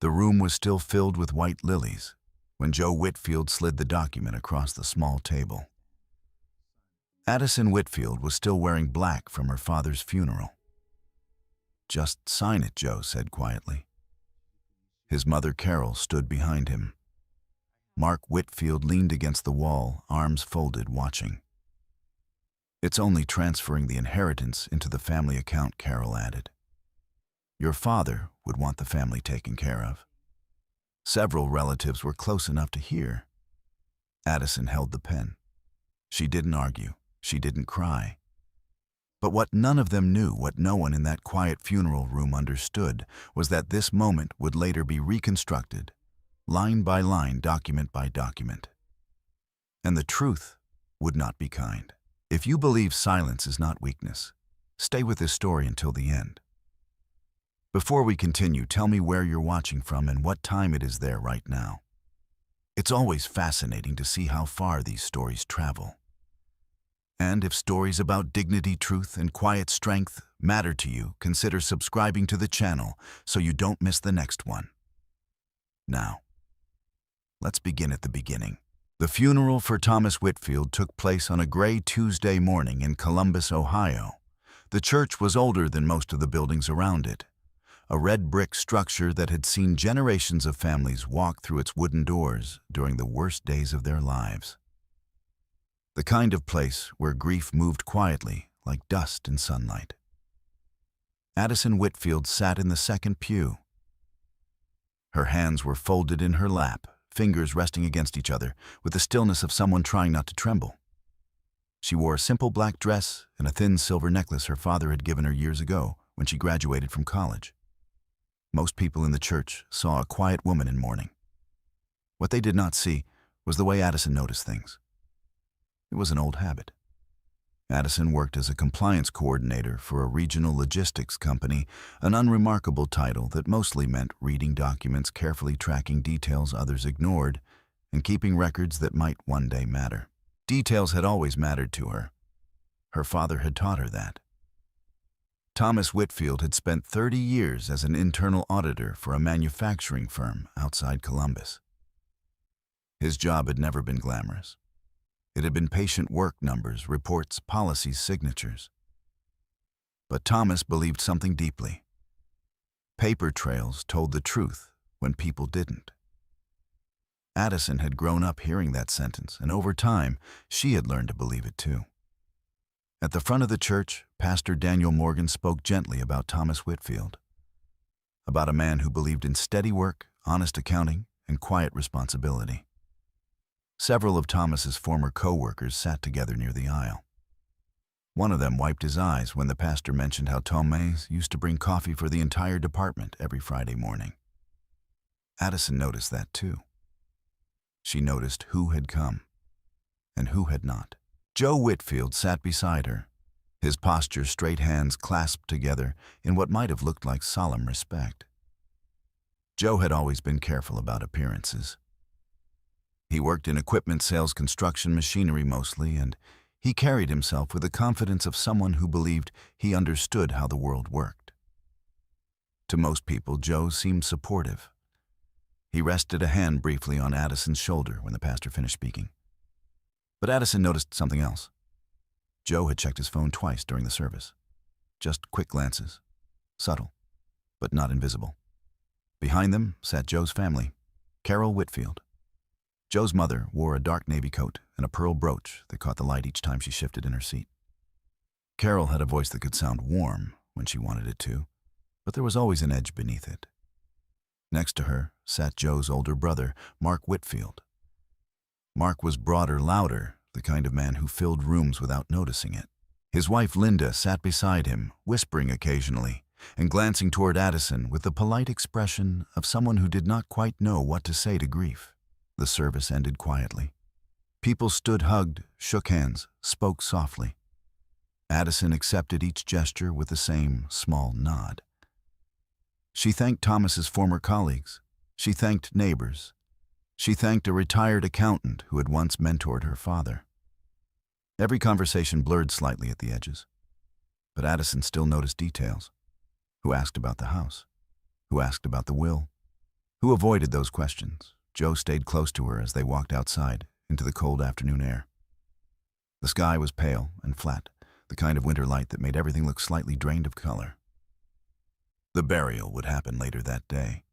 The room was still filled with white lilies when Joe Whitfield slid the document across the small table. Addison Whitfield was still wearing black from her father's funeral. "Just sign it," Joe said quietly. His mother, Carol, stood behind him. Mark Whitfield leaned against the wall, arms folded, watching. "It's only transferring the inheritance into the family account," Carol added. "Your father would want the family taken care of." Several relatives were close enough to hear. Addison held the pen. She didn't argue. She didn't cry. But what none of them knew, what no one in that quiet funeral room understood, was that this moment would later be reconstructed, line by line, document by document. And the truth would not be kind. If you believe silence is not weakness, stay with this story until the end. Before we continue, tell me where you're watching from and what time it is there right now. It's always fascinating to see how far these stories travel. And if stories about dignity, truth, and quiet strength matter to you, consider subscribing to the channel so you don't miss the next one. Now, let's begin at the beginning. The funeral for Thomas Whitfield took place on a gray Tuesday morning in Columbus, Ohio. The church was older than most of the buildings around it, a red brick structure that had seen generations of families walk through its wooden doors during the worst days of their lives. The kind of place where grief moved quietly, like dust in sunlight. Addison Whitfield sat in the second pew. Her hands were folded in her lap, fingers resting against each other, with the stillness of someone trying not to tremble. She wore a simple black dress and a thin silver necklace her father had given her years ago when she graduated from college. Most people in the church saw a quiet woman in mourning. What they did not see was the way Addison noticed things. It was an old habit. Addison worked as a compliance coordinator for a regional logistics company, an unremarkable title that mostly meant reading documents, carefully tracking details others ignored, and keeping records that might one day matter. Details had always mattered to her. Her father had taught her that. Thomas Whitfield had spent 30 years as an internal auditor for a manufacturing firm outside Columbus. His job had never been glamorous. It had been patient work numbers, reports, policies, signatures. But Thomas believed something deeply. Paper trails told the truth when people didn't. Addison had grown up hearing that sentence, and over time, she had learned to believe it too. At the front of the church, Pastor Daniel Morgan spoke gently about Thomas Whitfield, about a man who believed in steady work, honest accounting, and quiet responsibility. Several of Thomas's former co-workers sat together near the aisle. One of them wiped his eyes when the pastor mentioned how Thomas used to bring coffee for the entire department every Friday morning. Addison noticed that too. She noticed who had come and who had not. Joe Whitfield sat beside her, his posture, straight hands clasped together in what might have looked like solemn respect. Joe had always been careful about appearances. He worked in equipment sales, construction, machinery mostly, and he carried himself with the confidence of someone who believed he understood how the world worked. To most people, Joe seemed supportive. He rested a hand briefly on Addison's shoulder when the pastor finished speaking. But Addison noticed something else. Joe had checked his phone twice during the service. Just quick glances, subtle, but not invisible. Behind them sat Joe's family, Carol Whitfield. Joe's mother wore a dark navy coat and a pearl brooch that caught the light each time she shifted in her seat. Carol had a voice that could sound warm when she wanted it to, but there was always an edge beneath it. Next to her sat Joe's older brother, Mark Whitfield. Mark was broader, louder, the kind of man who filled rooms without noticing it. His wife Linda sat beside him, whispering occasionally, and glancing toward Addison with the polite expression of someone who did not quite know what to say to grief. The service ended quietly. People stood hugged, shook hands, spoke softly. Addison accepted each gesture with the same small nod. She thanked Thomas's former colleagues. She thanked neighbors. She thanked a retired accountant who had once mentored her father. Every conversation blurred slightly at the edges, but Addison still noticed details. Who asked about the house? Who asked about the will? who avoided those questions. Joe stayed close to her as they walked outside into the cold afternoon air. The sky was pale and flat, the kind of winter light that made everything look slightly drained of color. The burial would happen later that day.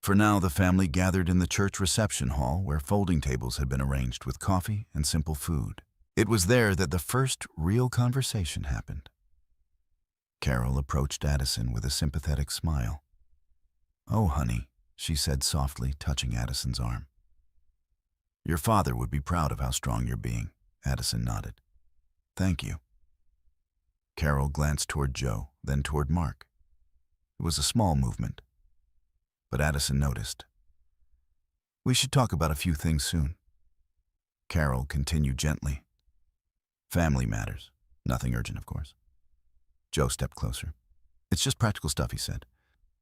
For now, the family gathered in the church reception hall where folding tables had been arranged with coffee and simple food. It was there that the first real conversation happened. Carol approached Addison with a sympathetic smile. "Oh, honey," she said softly, touching Addison's arm. "Your father would be proud of how strong you're being." Addison nodded. "Thank you." Carol glanced toward Joe, then toward Mark. It was a small movement, but Addison noticed. "We should talk about a few things soon." Carol continued gently. "Family matters. Nothing urgent, of course." Joe stepped closer. "It's just practical stuff," he said.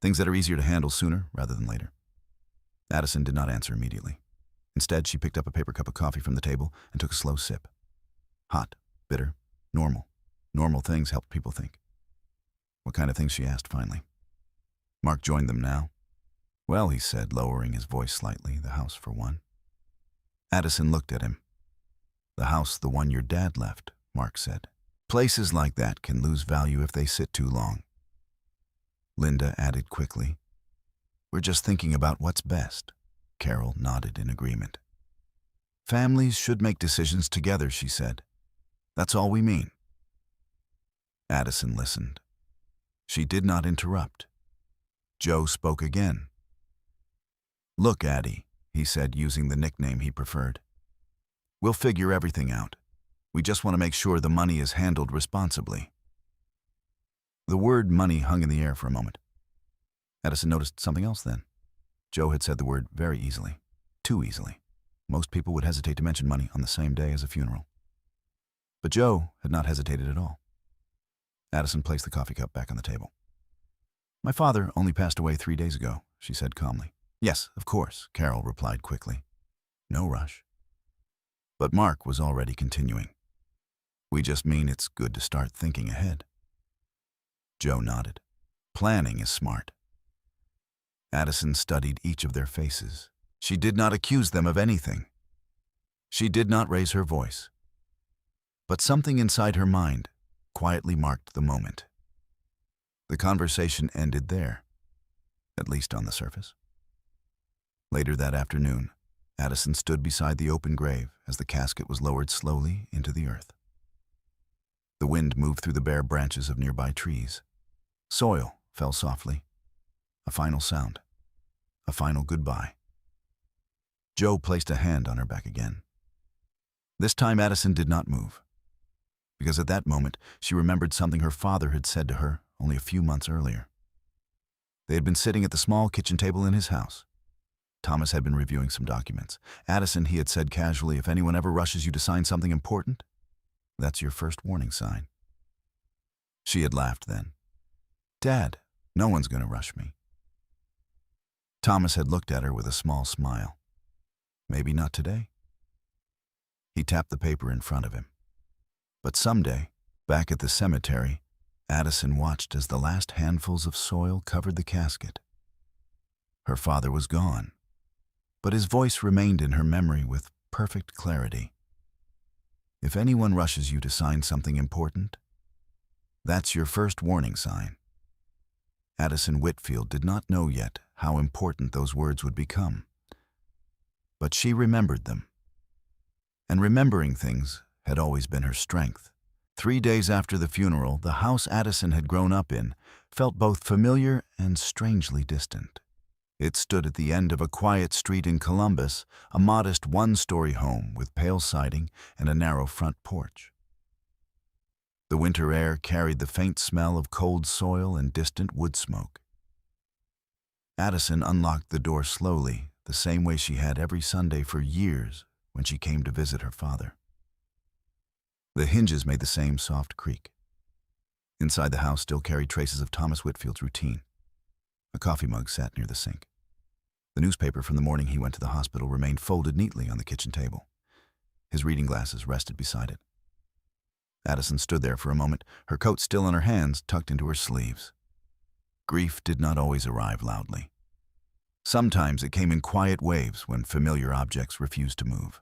"Things that are easier to handle sooner rather than later." Addison did not answer immediately. Instead, she picked up a paper cup of coffee from the table and took a slow sip. Hot, bitter, normal. Normal things helped people think. "What kind of things?" she asked finally. Mark joined them now. "Well," he said, lowering his voice slightly, "the house for one." Addison looked at him. "The house, the one your dad left," Mark said. "Places like that can lose value if they sit too long." Linda added quickly, "We're just thinking about what's best." Carol nodded in agreement. "Families should make decisions together," she said. "That's all we mean." Addison listened. She did not interrupt. Joe spoke again. "Look, Addie," he said, using the nickname he preferred. "We'll figure everything out. We just want to make sure the money is handled responsibly." The word money hung in the air for a moment. Addison noticed something else then. Joe had said the word very easily. Too easily. Most people would hesitate to mention money on the same day as a funeral. But Joe had not hesitated at all. Addison placed the coffee cup back on the table. "My father only passed away 3 days ago," she said calmly. "Yes, of course," Carol replied quickly. "No rush." But Mark was already continuing. "We just mean it's good to start thinking ahead." Joe nodded. "Planning is smart." Addison studied each of their faces. She did not accuse them of anything. She did not raise her voice. But something inside her mind quietly marked the moment. The conversation ended there, at least on the surface. Later that afternoon, Addison stood beside the open grave as the casket was lowered slowly into the earth. The wind moved through the bare branches of nearby trees. Soil fell softly. A final sound. A final goodbye. Joe placed a hand on her back again. This time Addison did not move, because at that moment she remembered something her father had said to her only a few months earlier. They had been sitting at the small kitchen table in his house. Thomas had been reviewing some documents. "Addison," he had said casually, "if anyone ever rushes you to sign something important, that's your first warning sign." She had laughed then. "Dad, no one's going to rush me." Thomas had looked at her with a small smile. "Maybe not today." He tapped the paper in front of him. But someday, back at the cemetery, Addison watched as the last handfuls of soil covered the casket. Her father was gone, but his voice remained in her memory with perfect clarity. "If anyone rushes you to sign something important, that's your first warning sign." Addison Whitfield did not know yet how important those words would become, but she remembered them. And remembering things had always been her strength. 3 days after the funeral, the house Addison had grown up in felt both familiar and strangely distant. It stood at the end of a quiet street in Columbus, a modest one-story home with pale siding and a narrow front porch. The winter air carried the faint smell of cold soil and distant wood smoke. Addison unlocked the door slowly, the same way she had every Sunday for years when she came to visit her father. The hinges made the same soft creak. Inside the house still carried traces of Thomas Whitfield's routine. A coffee mug sat near the sink. The newspaper from the morning he went to the hospital remained folded neatly on the kitchen table. His reading glasses rested beside it. Addison stood there for a moment, her coat still in her hands, tucked into her sleeves. Grief did not always arrive loudly. Sometimes it came in quiet waves when familiar objects refused to move.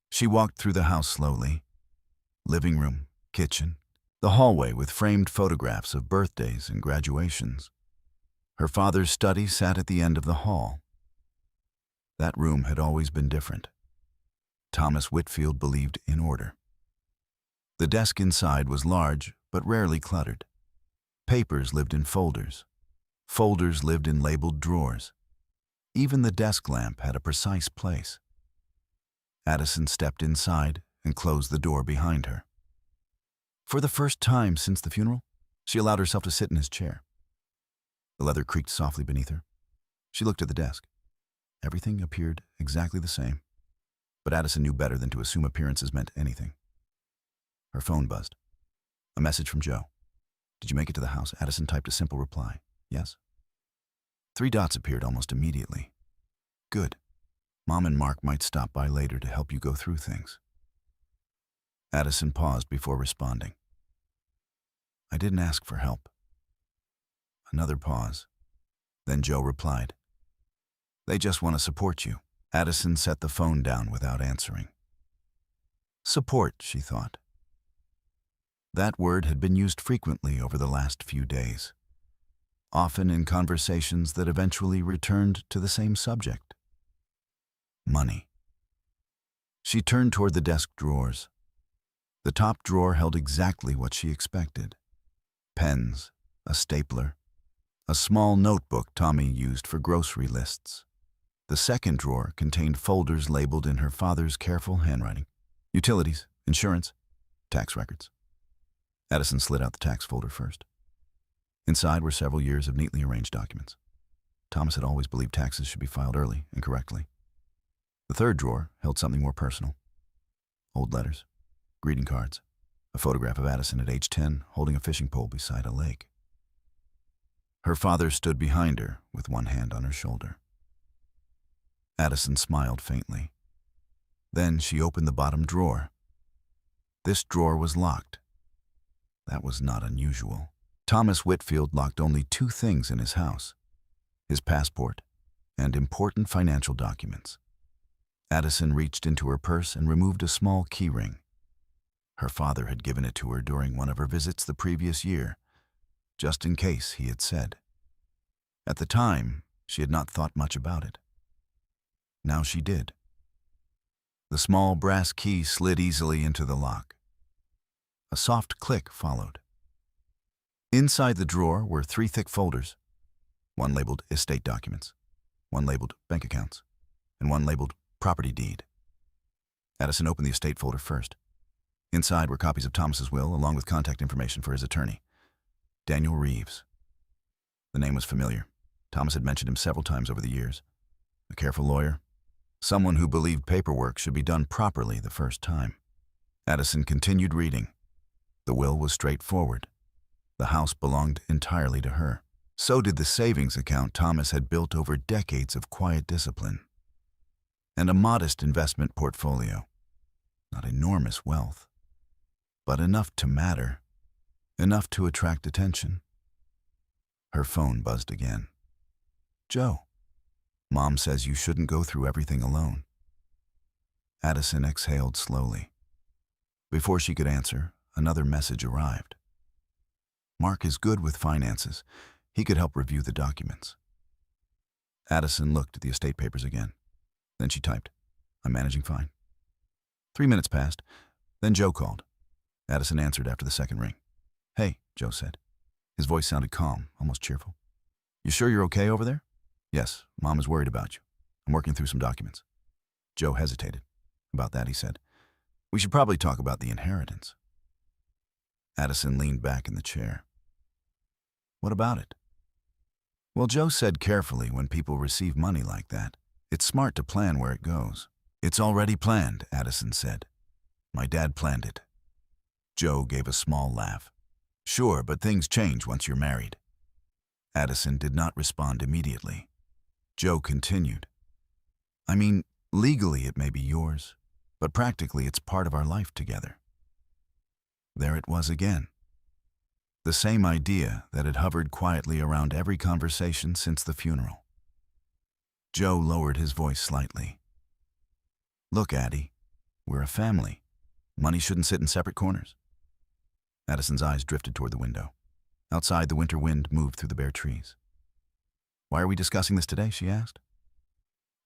She walked through the house slowly. Living room, kitchen, the hallway with framed photographs of birthdays and graduations. Her father's study sat at the end of the hall. That room had always been different. Thomas Whitfield believed in order. The desk inside was large, but rarely cluttered. Papers lived in folders. Folders lived in labeled drawers. Even the desk lamp had a precise place. Addison stepped inside and closed the door behind her. For the first time since the funeral, she allowed herself to sit in his chair. The leather creaked softly beneath her. She looked at the desk. Everything appeared exactly the same, but Addison knew better than to assume appearances meant anything. Her phone buzzed. A message from Joe. "Did you make it to the house?" Addison typed a simple reply. "Yes." 3 dots appeared almost immediately. "Good. Mom and Mark might stop by later to help you go through things." Addison paused before responding. "I didn't ask for help." Another pause. Then Joe replied, "They just want to support you." Addison set the phone down without answering. Support, she thought. That word had been used frequently over the last few days, often in conversations that eventually returned to the same subject: money. She turned toward the desk drawers. The top drawer held exactly what she expected: pens, a stapler, a small notebook Tommy used for grocery lists. The second drawer contained folders labeled in her father's careful handwriting: utilities, insurance, tax records. Addison slid out the tax folder first. Inside were several years of neatly arranged documents. Thomas had always believed taxes should be filed early and correctly. The third drawer held something more personal: old letters, greeting cards, a photograph of Addison at age 10 holding a fishing pole beside a lake. Her father stood behind her with one hand on her shoulder. Addison smiled faintly. Then she opened the bottom drawer. This drawer was locked. That was not unusual. Thomas Whitfield locked only 2 things in his house: his passport and important financial documents. Addison reached into her purse and removed a small key ring. Her father had given it to her during one of her visits the previous year, just in case, he had said. At the time, she had not thought much about it. Now she did. The small brass key slid easily into the lock. A soft click followed. Inside the drawer were 3 thick folders, one labeled estate documents, one labeled bank accounts, and one labeled property deed. Addison opened the estate folder first. Inside were copies of Thomas's will, along with contact information for his attorney, Daniel Reeves. The name was familiar. Thomas had mentioned him several times over the years. A careful lawyer, someone who believed paperwork should be done properly the first time. Addison continued reading. The will was straightforward. The house belonged entirely to her. So did the savings account Thomas had built over decades of quiet discipline. And a modest investment portfolio. Not enormous wealth, but enough to matter, enough to attract attention. Her phone buzzed again. "Joe, Mom says you shouldn't go through everything alone." Addison exhaled slowly. Before she could answer, another message arrived. "Mark is good with finances. He could help review the documents." Addison looked at the estate papers again. Then she typed, "I'm managing fine." 3 minutes passed. Then Joe called. Addison answered after the second ring. "Hey," Joe said. His voice sounded calm, almost cheerful. "You sure you're okay over there?" "Yes, Mom is worried about you. I'm working through some documents." Joe hesitated. "About that," he said, "we should probably talk about the inheritance." Addison leaned back in the chair. "What about it?" "Well, Joe said carefully when people receive money like that, it's smart to plan where it goes." "It's already planned," Addison said. "My dad planned it." Joe gave a small laugh. "Sure, but things change once you're married." Addison did not respond immediately. Joe continued. "I mean, legally it may be yours, but practically it's part of our life together." There it was again. The same idea that had hovered quietly around every conversation since the funeral. Joe lowered his voice slightly. Look, Addie, we're a family. Money shouldn't sit in separate corners. Addison's eyes drifted toward the window. Outside, the winter wind moved through the bare trees. Why are we discussing this today? She asked.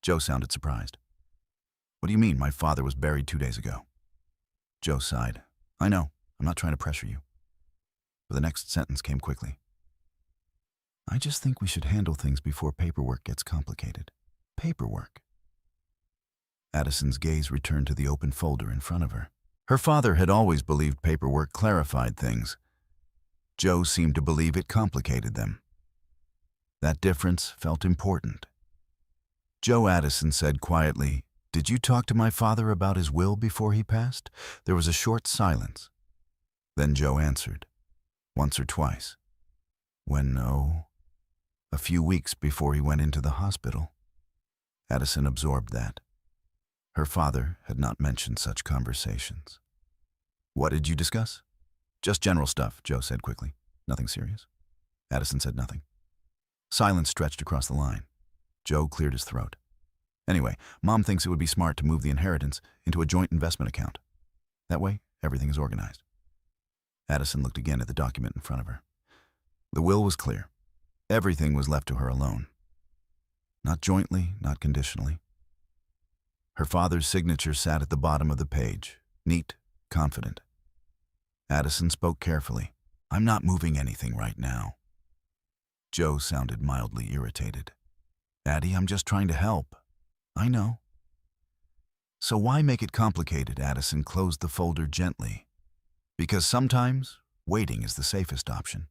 Joe sounded surprised. What do you mean my father was buried 2 days ago? Joe sighed. I know, I'm not trying to pressure you. But the next sentence came quickly. I just think we should handle things before paperwork gets complicated. Paperwork. Addison's gaze returned to the open folder in front of her. Her father had always believed paperwork clarified things. Joe seemed to believe it complicated them. That difference felt important. Joe Addison said quietly, Did you talk to my father about his will before he passed? There was a short silence. Then Joe answered, once or twice. When, a few weeks before he went into the hospital. Addison absorbed that. Her father had not mentioned such conversations. What did you discuss? Just general stuff, Joe said quickly. Nothing serious. Addison said nothing. Silence stretched across the line. Joe cleared his throat. Anyway, Mom thinks it would be smart to move the inheritance into a joint investment account. That way, everything is organized. Addison looked again at the document in front of her. The will was clear. Everything was left to her alone. Not jointly, not conditionally. Her father's signature sat at the bottom of the page, neat, confident. Addison spoke carefully. I'm not moving anything right now. Joe sounded mildly irritated. Addie, I'm just trying to help. I know. So why make it complicated? Addison closed the folder gently. Because sometimes waiting is the safest option.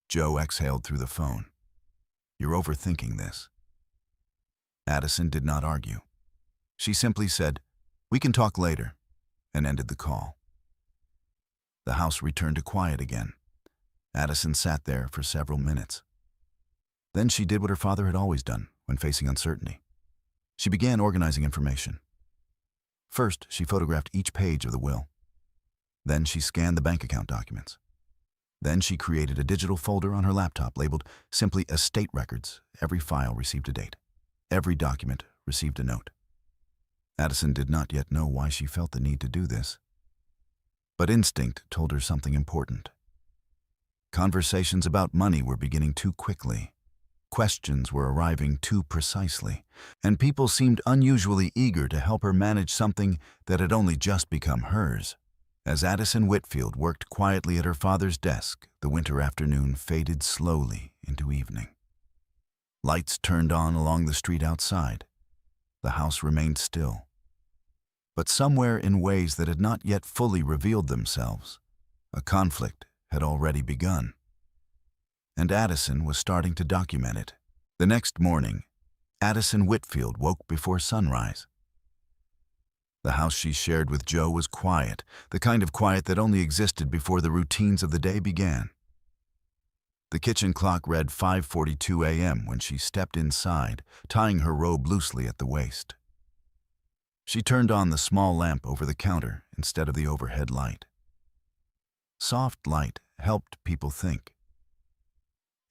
Joe exhaled through the phone. You're overthinking this. Addison did not argue. She simply said, we can talk later, and ended the call. The house returned to quiet again. Addison sat there for several minutes. Then she did what her father had always done when facing uncertainty. She began organizing information. First, she photographed each page of the will. Then she scanned the bank account documents. Then she created a digital folder on her laptop labeled simply Estate Records. Every file received a date. Every document received a note. Addison did not yet know why she felt the need to do this. But instinct told her something important. Conversations about money were beginning too quickly. Questions were arriving too precisely, and people seemed unusually eager to help her manage something that had only just become hers. As Addison Whitfield worked quietly at her father's desk, the winter afternoon faded slowly into evening. Lights turned on along the street outside. The house remained still. But somewhere in ways that had not yet fully revealed themselves, a conflict had already begun. And Addison was starting to document it. The next morning, Addison Whitfield woke before sunrise. The house she shared with Joe was quiet, the kind of quiet that only existed before the routines of the day began. The kitchen clock read 5:42 a.m. when she stepped inside, tying her robe loosely at the waist. She turned on the small lamp over the counter instead of the overhead light. Soft light helped people think.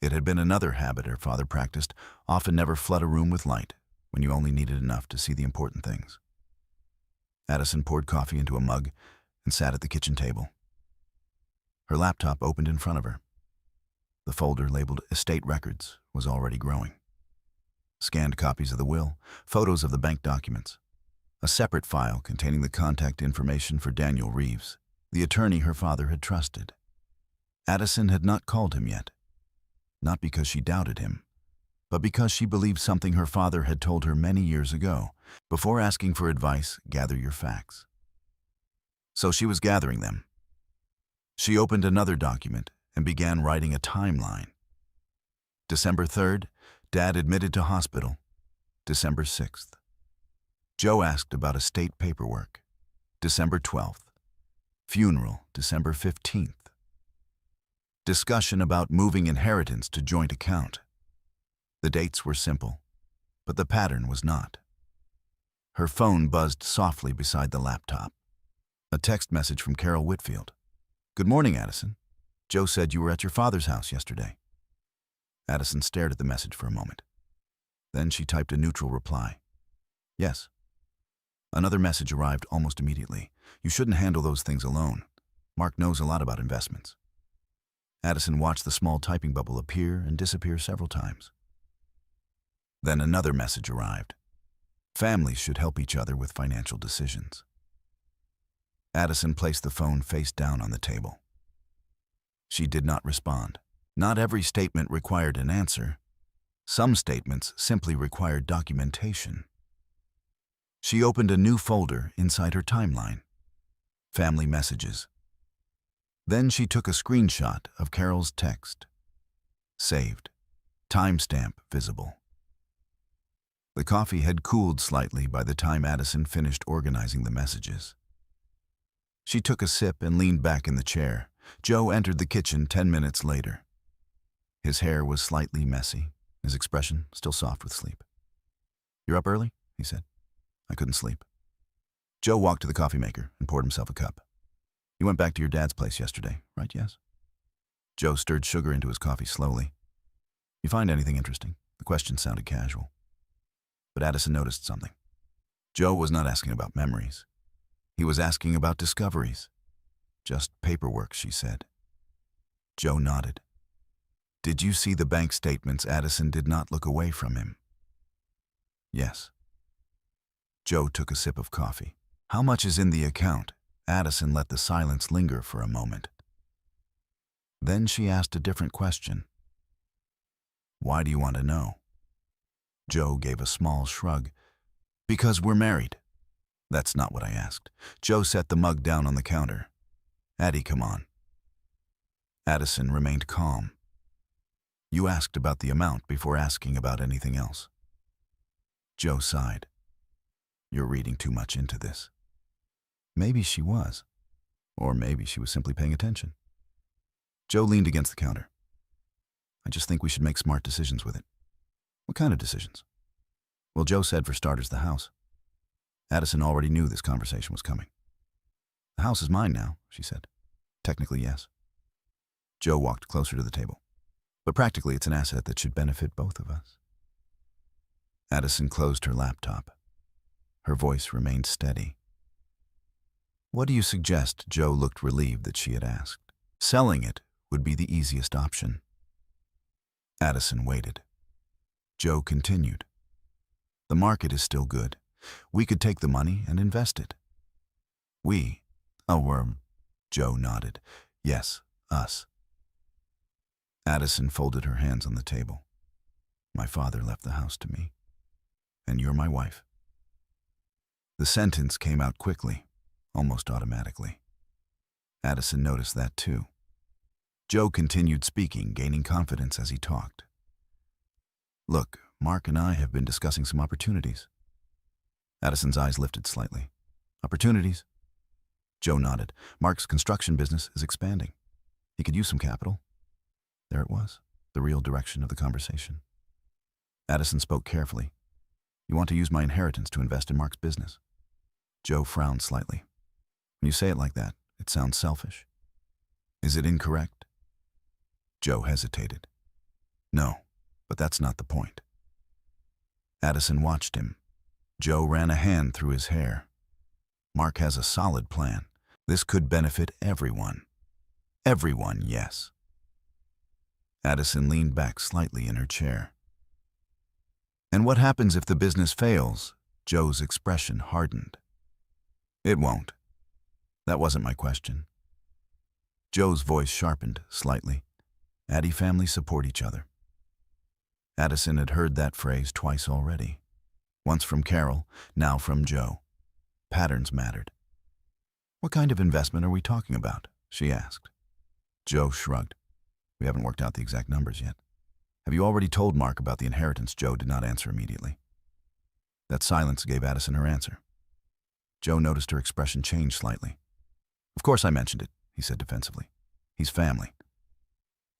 It had been another habit her father practiced, often never flood a room with light when you only needed enough to see the important things. Addison poured coffee into a mug and sat at the kitchen table. Her laptop opened in front of her. The folder labeled Estate Records was already growing. Scanned copies of the will, photos of the bank documents, a separate file containing the contact information for Daniel Reeves, the attorney her father had trusted. Addison had not called him yet, not because she doubted him, but because she believed something her father had told her many years ago. Before asking for advice, gather your facts. So she was gathering them. She opened another document and began writing a timeline. December 3rd, Dad admitted to hospital. December 6th. Joe asked about estate paperwork. December 12th. Funeral, December 15th. Discussion about moving inheritance to joint account. The dates were simple, but the pattern was not. Her phone buzzed softly beside the laptop. A text message from Carol Whitfield. Good morning, Addison. Joe said you were at your father's house yesterday. Addison stared at the message for a moment. Then she typed a neutral reply. Yes. Another message arrived almost immediately. You shouldn't handle those things alone. Mark knows a lot about investments. Addison watched the small typing bubble appear and disappear several times. Then another message arrived. Families should help each other with financial decisions. Addison placed the phone face down on the table. She did not respond. Not every statement required an answer. Some statements simply required documentation. She opened a new folder inside her timeline. Family messages. Then she took a screenshot of Carol's text. Saved. Timestamp visible. The coffee had cooled slightly by the time Addison finished organizing the messages. She took a sip and leaned back in the chair. Joe entered the kitchen 10 minutes later. His hair was slightly messy, his expression still soft with sleep. "You're up early?" he said. "I couldn't sleep." Joe walked to the coffee maker and poured himself a cup. "You went back to your dad's place yesterday, right, yes?" Joe stirred sugar into his coffee slowly. "You find anything interesting?" The question sounded casual. But Addison noticed something. Joe was not asking about memories. He was asking about discoveries. "Just paperwork," she said. Joe nodded. "Did you see the bank statements?" Addison did not look away from him. "Yes." Joe took a sip of coffee. "How much is in the account?" Addison let the silence linger for a moment. Then she asked a different question. "Why do you want to know?" Joe gave a small shrug. "Because we're married." "That's not what I asked." Joe set the mug down on the counter. "Addie, come on." Addison remained calm. "You asked about the amount before asking about anything else." Joe sighed. "You're reading too much into this." Maybe she was. Or maybe she was simply paying attention. Joe leaned against the counter. "I just think we should make smart decisions with it." "What kind of decisions?" "Well, Joe said for starters the house." Addison already knew this conversation was coming. "The house is mine now," she said. "Technically, yes." Joe walked closer to the table. "But practically, it's an asset that should benefit both of us." Addison closed her laptop. Her voice remained steady. "What do you suggest?" Joe looked relieved that she had asked. "Selling it would be the easiest option." Addison waited. Joe continued. "The market is still good. We could take the money and invest it." "We?" "Oh, Joe nodded. "Yes, us." Addison folded her hands on the table. "My father left the house to me. And you're my wife." The sentence came out quickly, almost automatically. Addison noticed that too. Joe continued speaking, gaining confidence as he talked. "Look, Mark and I have been discussing some opportunities." Addison's eyes lifted slightly. "Opportunities?" Joe nodded. "Mark's construction business is expanding. He could use some capital." There it was, the real direction of the conversation. Addison spoke carefully. "You want to use my inheritance to invest in Mark's business." Joe frowned slightly. "When you say it like that, it sounds selfish." "Is it incorrect?" Joe hesitated. "No, but that's not the point." Addison watched him. Joe ran a hand through his hair. "Mark has a solid plan. This could benefit everyone." "Everyone, yes." Addison leaned back slightly in her chair. "And what happens if the business fails?" Joe's expression hardened. "It won't. That wasn't my question." Joe's voice sharpened slightly. "Addie families support each other." Addison had heard that phrase twice already. Once from Carol, now from Joe. Patterns mattered. "What kind of investment are we talking about?" she asked. Joe shrugged. "We haven't worked out the exact numbers yet." "Have you already told Mark about the inheritance?" Joe did not answer immediately. That silence gave Addison her answer. Joe noticed her expression change slightly. "Of course I mentioned it," he said defensively. "He's family."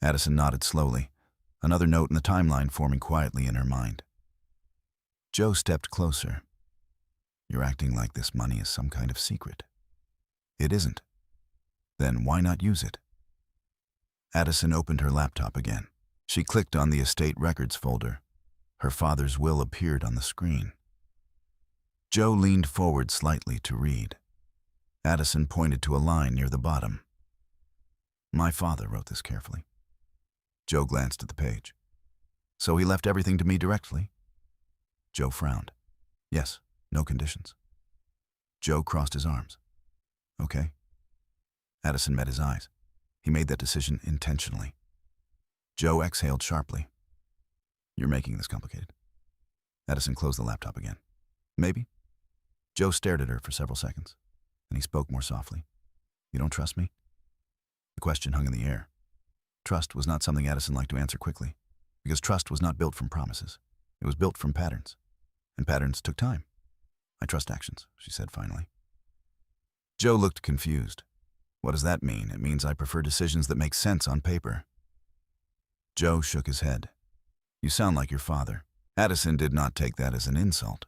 Addison nodded slowly, another note in the timeline forming quietly in her mind. Joe stepped closer. "You're acting like this money is some kind of secret." "It isn't." "Then why not use it?" Addison opened her laptop again. She clicked on the estate records folder. Her father's will appeared on the screen. Joe leaned forward slightly to read. Addison pointed to a line near the bottom. My father wrote this carefully. Joe glanced at the page. So he left everything to me directly? Joe frowned. Yes, no conditions. Joe crossed his arms. Okay. Addison met his eyes. He made that decision intentionally. Joe exhaled sharply. You're making this complicated. Addison closed the laptop again. Maybe. Joe stared at her for several seconds, and he spoke more softly. You don't trust me? The question hung in the air. Trust was not something Addison liked to answer quickly, because trust was not built from promises. It was built from patterns, and patterns took time. I trust actions, she said finally. Joe looked confused. What does that mean? It means I prefer decisions that make sense on paper. Joe shook his head. You sound like your father. Addison did not take that as an insult.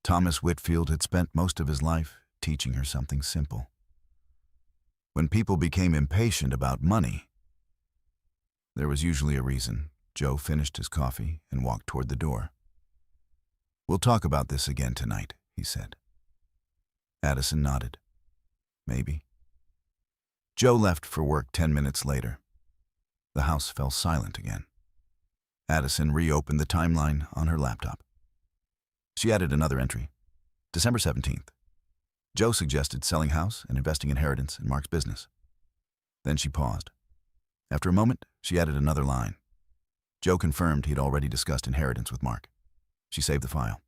Thomas Whitfield had spent most of his life teaching her something simple. When people became impatient about money, there was usually a reason. Joe finished his coffee and walked toward the door. We'll talk about this again tonight, he said. Addison nodded. Maybe. Joe left for work 10 minutes later. The house fell silent again. Addison reopened the timeline on her laptop. She added another entry. December 17th. Joe suggested selling house and investing inheritance in Mark's business. Then she paused. After a moment, she added another line. Joe confirmed he had already discussed inheritance with Mark. She saved the file.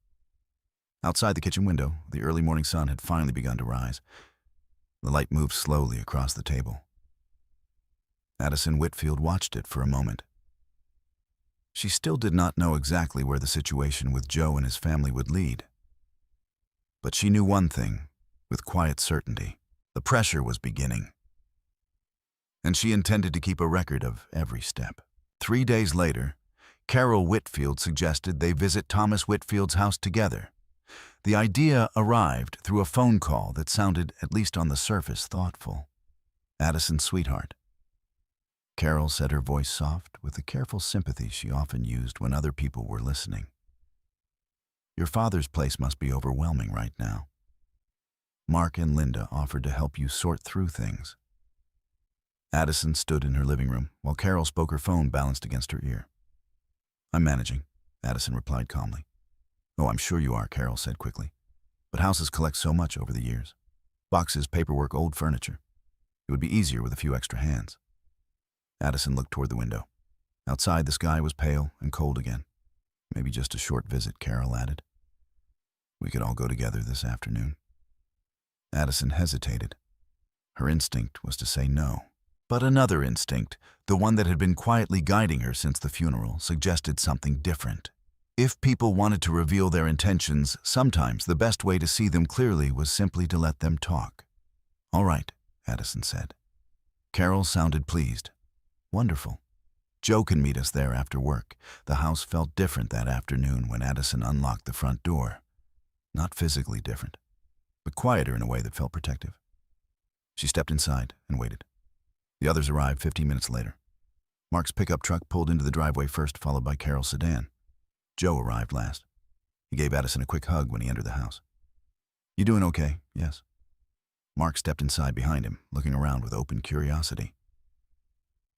Outside the kitchen window, the early morning sun had finally begun to rise. The light moved slowly across the table. Addison Whitfield watched it for a moment. She still did not know exactly where the situation with Joe and his family would lead. But she knew one thing, with quiet certainty. The pressure was beginning. And she intended to keep a record of every step. 3 days later, Carol Whitfield suggested they visit Thomas Whitfield's house together. The idea arrived through a phone call that sounded, at least on the surface, thoughtful. Addison's sweetheart. Carol said, her voice soft, with the careful sympathy she often used when other people were listening. Your father's place must be overwhelming right now. Mark and Linda offered to help you sort through things. Addison stood in her living room while Carol spoke, her phone balanced against her ear. I'm managing, Addison replied calmly. Oh, I'm sure you are, Carol said quickly. But houses collect so much over the years. Boxes, paperwork, old furniture. It would be easier with a few extra hands. Addison looked toward the window. Outside, the sky was pale and cold again. Maybe just a short visit, Carol added. We could all go together this afternoon. Addison hesitated. Her instinct was to say no. But another instinct, the one that had been quietly guiding her since the funeral, suggested something different. If people wanted to reveal their intentions, sometimes the best way to see them clearly was simply to let them talk. All right, Addison said. Carol sounded pleased. Wonderful. Joe can meet us there after work. The house felt different that afternoon when Addison unlocked the front door. Not physically different, but quieter in a way that felt protective. She stepped inside and waited. The others arrived 15 minutes later. Mark's pickup truck pulled into the driveway first, followed by Carol's sedan. Joe arrived last. He gave Addison a quick hug when he entered the house. You doing okay? Yes. Mark stepped inside behind him, looking around with open curiosity.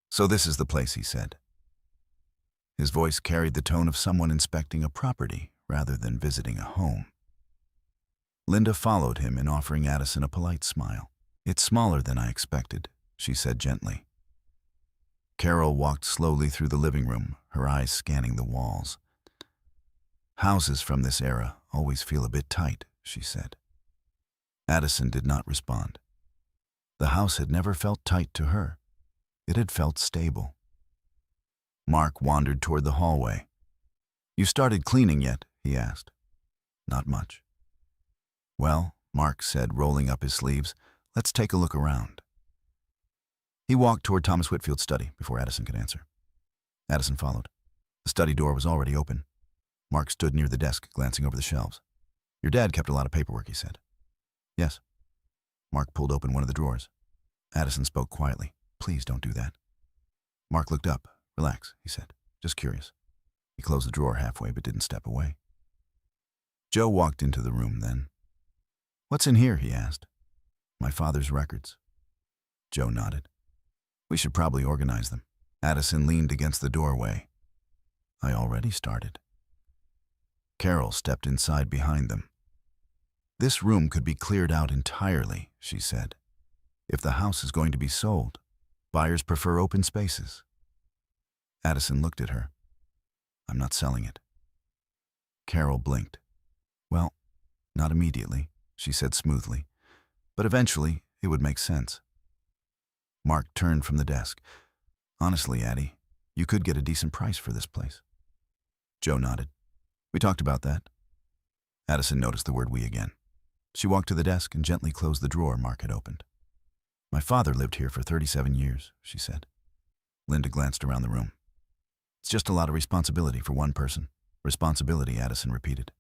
So this is the place, he said. His voice carried the tone of someone inspecting a property rather than visiting a home. Linda followed him in offering Addison a polite smile. It's smaller than I expected, she said gently. Carol walked slowly through the living room, her eyes scanning the walls. Houses from this era always feel a bit tight, she said. Addison did not respond. The house had never felt tight to her. It had felt stable. Mark wandered toward the hallway. You started cleaning yet? He asked. Not much. Well, Mark said, rolling up his sleeves, let's take a look around. He walked toward Thomas Whitfield's study before Addison could answer. Addison followed. The study door was already open. Mark stood near the desk, glancing over the shelves. Your dad kept a lot of paperwork, he said. Yes. Mark pulled open one of the drawers. Addison spoke quietly. Please don't do that. Mark looked up. Relax, he said. Just curious. He closed the drawer halfway but didn't step away. Joe walked into the room then. "What's in here?" he asked. "My father's records." Joe nodded. "We should probably organize them." Addison leaned against the doorway. "I already started." Carol stepped inside behind them. "This room could be cleared out entirely," she said. "If the house is going to be sold, buyers prefer open spaces." Addison looked at her. "I'm not selling it." Carol blinked. "Well, not immediately," she said smoothly, "but eventually it would make sense." Mark turned from the desk. "Honestly, Addie, you could get a decent price for this place." Joe nodded. "We talked about that." Addison noticed the word "we" again. She walked to the desk and gently closed the drawer Mark had opened. "My father lived here for 37 years, she said. Linda glanced around the room. "It's just a lot of responsibility for one person." "Responsibility," Addison repeated.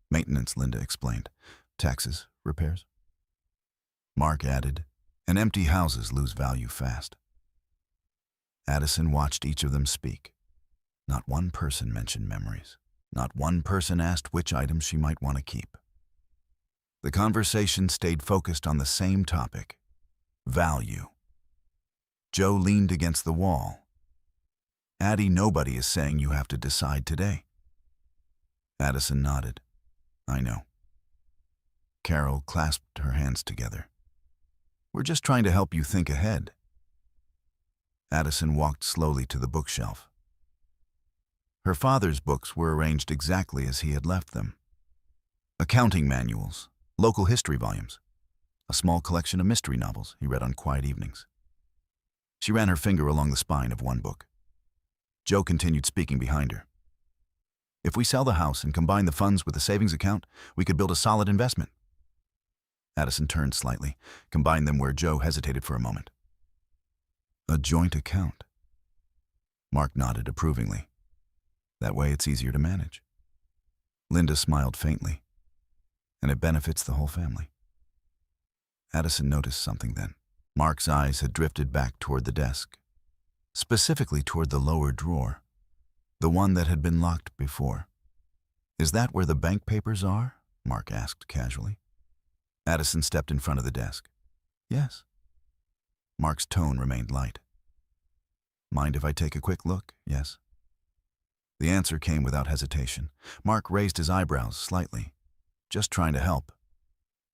"Maintenance," Linda explained. "Taxes, repairs." Mark added, "And empty houses lose value fast." Addison watched each of them speak. Not one person mentioned memories. Not one person asked which items she might want to keep. The conversation stayed focused on the same topic: value. Joe leaned against the wall. "Addie, nobody is saying you have to decide today." Addison nodded. "I know." Carol clasped her hands together. "We're just trying to help you think ahead." Addison walked slowly to the bookshelf. Her father's books were arranged exactly as he had left them. Accounting manuals, local history volumes, a small collection of mystery novels he read on quiet evenings. She ran her finger along the spine of one book. Joe continued speaking behind her. "If we sell the house and combine the funds with the savings account, we could build a solid investment." Addison turned slightly, combined them where Joe hesitated for a moment. "A joint account." Mark nodded approvingly. "That way it's easier to manage." Linda smiled faintly. "And it benefits the whole family." Addison noticed something then. Mark's eyes had drifted back toward the desk, specifically toward the lower drawer, the one that had been locked before. "Is that where the bank papers are?" Mark asked casually. Addison stepped in front of the desk. "Yes." Mark's tone remained light. "Mind if I take a quick look?" "Yes." The answer came without hesitation. Mark raised his eyebrows slightly. "Just trying to help."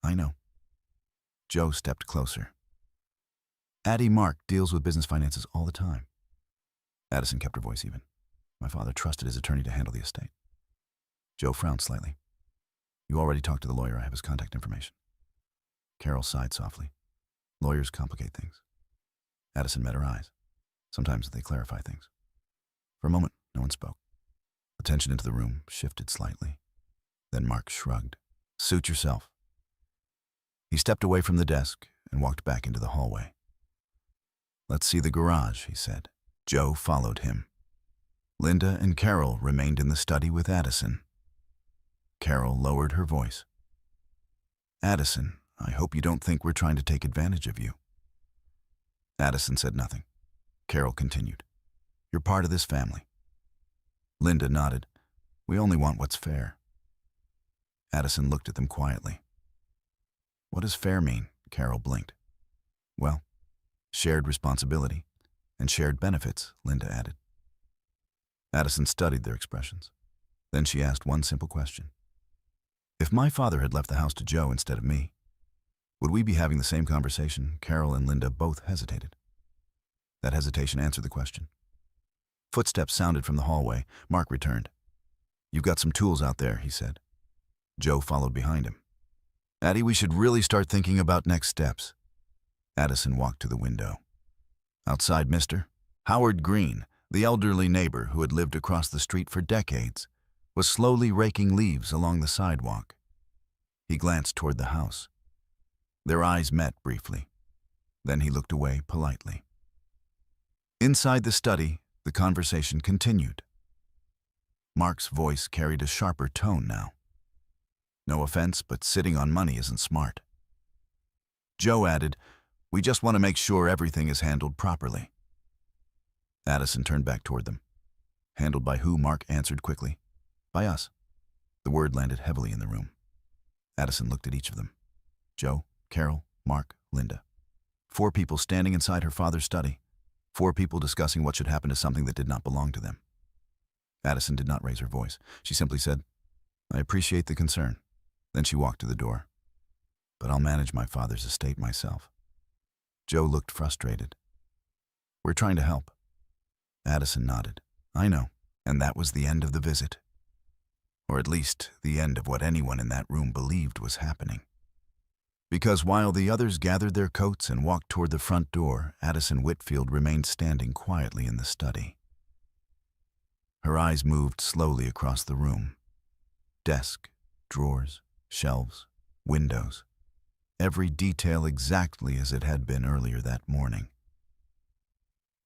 "I know." Joe stepped closer. "Addie, Mark deals with business finances all the time." Addison kept her voice even. "My father trusted his attorney to handle the estate." Joe frowned slightly. "You already talked to the lawyer. I have his contact information." Carol sighed softly. "Lawyers complicate things." Addison met her eyes. Sometimes they clarify things. For a moment, no one spoke. The tension into the room shifted slightly. Then Mark shrugged. "Suit yourself." He stepped away from the desk and walked back into the hallway. "Let's see the garage," he said. Joe followed him. Linda and Carol remained in the study with Addison. Carol lowered her voice. "Addison, I hope you don't think we're trying to take advantage of you." Addison said nothing. Carol continued. "You're part of this family." Linda nodded. "We only want what's fair." Addison looked at them quietly. "What does fair mean?" Carol blinked. "Well, shared responsibility and shared benefits," Linda added. Addison studied their expressions. Then she asked one simple question. "If my father had left the house to Joe instead of me, would we be having the same conversation?" Carol and Linda both hesitated. That hesitation answered the question. Footsteps sounded from the hallway. Mark returned. "You've got some tools out there," he said. Joe followed behind him. "Addie, we should really start thinking about next steps." Addison walked to the window. Outside, Mr. Howard Green, the elderly neighbor who had lived across the street for decades, was slowly raking leaves along the sidewalk. He glanced toward the house. Their eyes met briefly. Then he looked away politely. Inside the study, the conversation continued. Mark's voice carried a sharper tone now. "No offense, but sitting on money isn't smart." Joe added, "We just want to make sure everything is handled properly." Addison turned back toward them. Handled by who? Mark answered quickly. By us. The word landed heavily in the room. Addison looked at each of them. Joe, Carol, Mark, Linda. 4 people standing inside her father's study. 4 people discussing what should happen to something that did not belong to them. Addison did not raise her voice. She simply said, I appreciate the concern. Then she walked to the door. But I'll manage my father's estate myself. Joe looked frustrated. We're trying to help. Addison nodded. I know. And that was the end of the visit. Or at least the end of what anyone in that room believed was happening. Because while the others gathered their coats and walked toward the front door, Addison Whitfield remained standing quietly in the study. Her eyes moved slowly across the room. Desk, drawers, shelves, windows. Every detail exactly as it had been earlier that morning.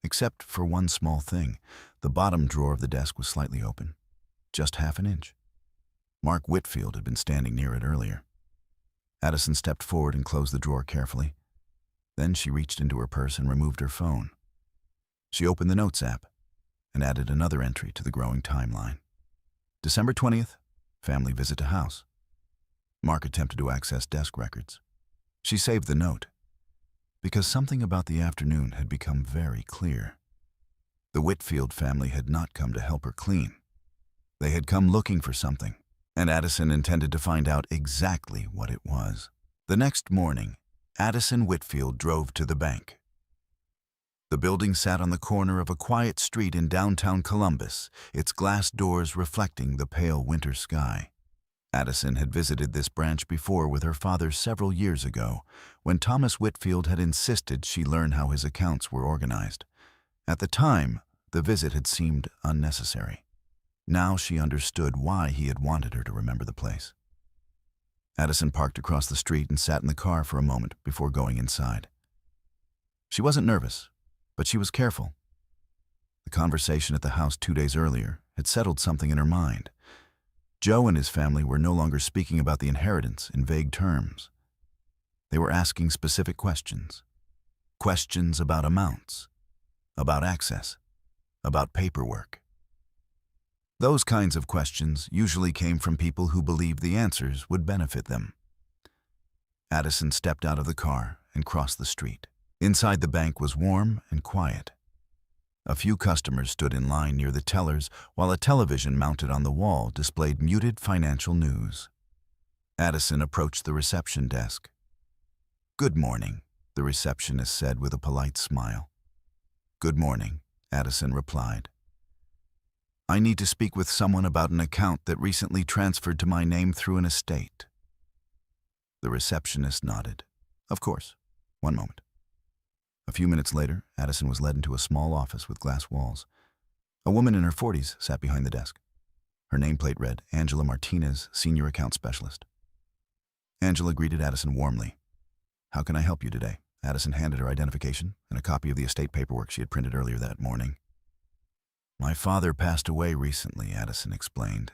Except for one small thing, the bottom drawer of the desk was slightly open, just half an inch. Mark Whitfield had been standing near it earlier. Addison stepped forward and closed the drawer carefully. Then she reached into her purse and removed her phone. She opened the Notes app and added another entry to the growing timeline. December 20th, family visit to house. Mark attempted to access desk records. She saved the note, because something about the afternoon had become very clear. The Whitfield family had not come to help her clean. They had come looking for something, and Addison intended to find out exactly what it was. The next morning, Addison Whitfield drove to the bank. The building sat on the corner of a quiet street in downtown Columbus, its glass doors reflecting the pale winter sky. Addison had visited this branch before with her father several years ago, when Thomas Whitfield had insisted she learn how his accounts were organized. At the time, the visit had seemed unnecessary. Now she understood why he had wanted her to remember the place. Addison parked across the street and sat in the car for a moment before going inside. She wasn't nervous, but she was careful. The conversation at the house 2 days earlier had settled something in her mind. Joe and his family were no longer speaking about the inheritance in vague terms. They were asking specific questions. Questions about amounts, about access, about paperwork. Those kinds of questions usually came from people who believed the answers would benefit them. Addison stepped out of the car and crossed the street. Inside the bank was warm and quiet. A few customers stood in line near the tellers while a television mounted on the wall displayed muted financial news. Addison approached the reception desk. "Good morning," the receptionist said with a polite smile. "Good morning," Addison replied. "I need to speak with someone about an account that recently transferred to my name through an estate." The receptionist nodded. "Of course. One moment." A few minutes later, Addison was led into a small office with glass walls. A woman in her 40s sat behind the desk. Her nameplate read, Angela Martinez, Senior Account Specialist. Angela greeted Addison warmly. "How can I help you today?" Addison handed her identification and a copy of the estate paperwork she had printed earlier that morning. "My father passed away recently," Addison explained.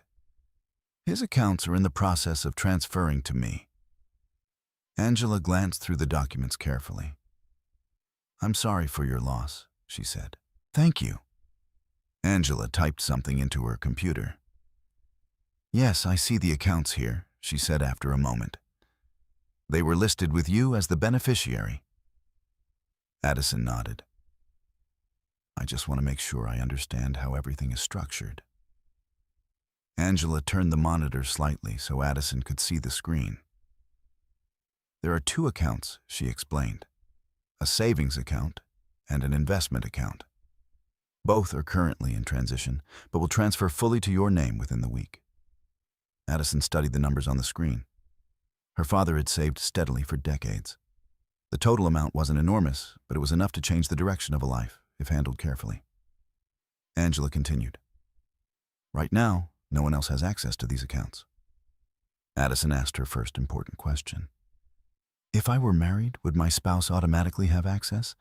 "His accounts are in the process of transferring to me." Angela glanced through the documents carefully. "I'm sorry for your loss," she said. "Thank you." Angela typed something into her computer. "Yes, I see the accounts here," she said after a moment. "They were listed with you as the beneficiary." Addison nodded. "I just want to make sure I understand how everything is structured." Angela turned the monitor slightly so Addison could see the screen. "There are 2 accounts," she explained. "A savings account and an investment account. Both are currently in transition, but will transfer fully to your name within the week." Addison studied the numbers on the screen. Her father had saved steadily for decades. The total amount wasn't enormous, but it was enough to change the direction of a life, if handled carefully. Angela continued. "Right now, no one else has access to these accounts." Addison asked her first important question. "If I were married, would my spouse automatically have access?"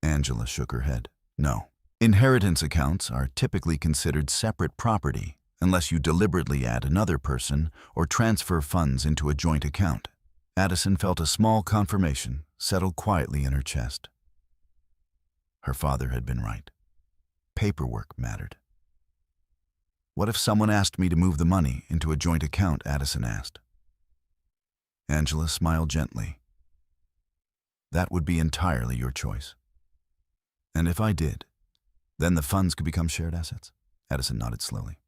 Angela shook her head. "No. Inheritance accounts are typically considered separate property unless you deliberately add another person or transfer funds into a joint account." Addison felt a small confirmation settle quietly in her chest. Her father had been right. Paperwork mattered. What if someone asked me to move the money into a joint account? Addison asked. Angela smiled gently. That would be entirely your choice. And if I did, then the funds could become shared assets? Addison nodded slowly.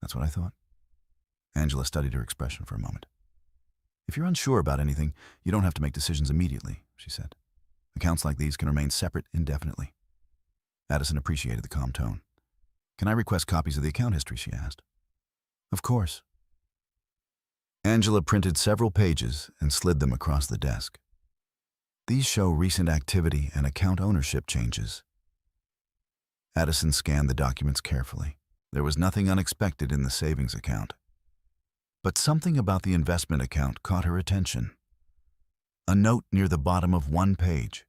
That's what I thought. Angela studied her expression for a moment. If you're unsure about anything, you don't have to make decisions immediately, she said. Accounts like these can remain separate indefinitely. Addison appreciated the calm tone. Can I request copies of the account history? She asked. Of course. Angela printed several pages and slid them across the desk. These show recent activity and account ownership changes. Addison scanned the documents carefully. There was nothing unexpected in the savings account. But something about the investment account caught her attention. A note near the bottom of one page.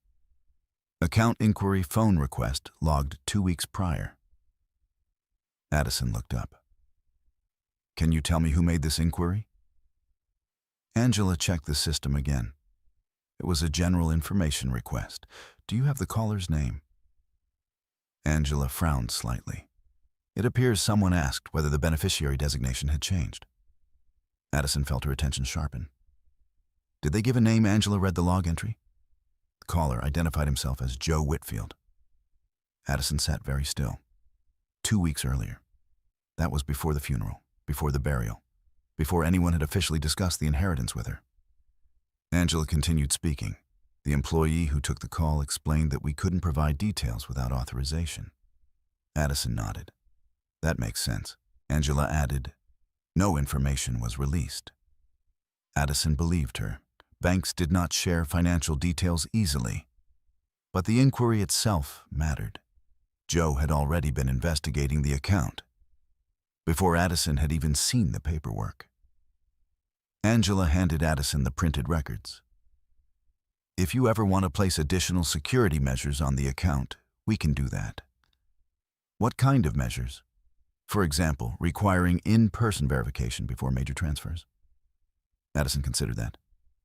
Account inquiry phone request logged 2 weeks prior. Addison looked up. Can you tell me who made this inquiry? Angela checked the system again. It was a general information request. Do you have the caller's name? Angela frowned slightly. It appears someone asked whether the beneficiary designation had changed. Addison felt her attention sharpen. Did they give a name? Angela read the log entry. The caller identified himself as Joe Whitfield. Addison sat very still. 2 weeks earlier. That was before the funeral, before the burial, before anyone had officially discussed the inheritance with her. Angela continued speaking. The employee who took the call explained that we couldn't provide details without authorization. Addison nodded. That makes sense. Angela added, no information was released. Addison believed her. Banks did not share financial details easily. But the inquiry itself mattered. Joe had already been investigating the account before Addison had even seen the paperwork. Angela handed Addison the printed records. If you ever want to place additional security measures on the account, we can do that. What kind of measures? For example, requiring in-person verification before major transfers. Addison considered that.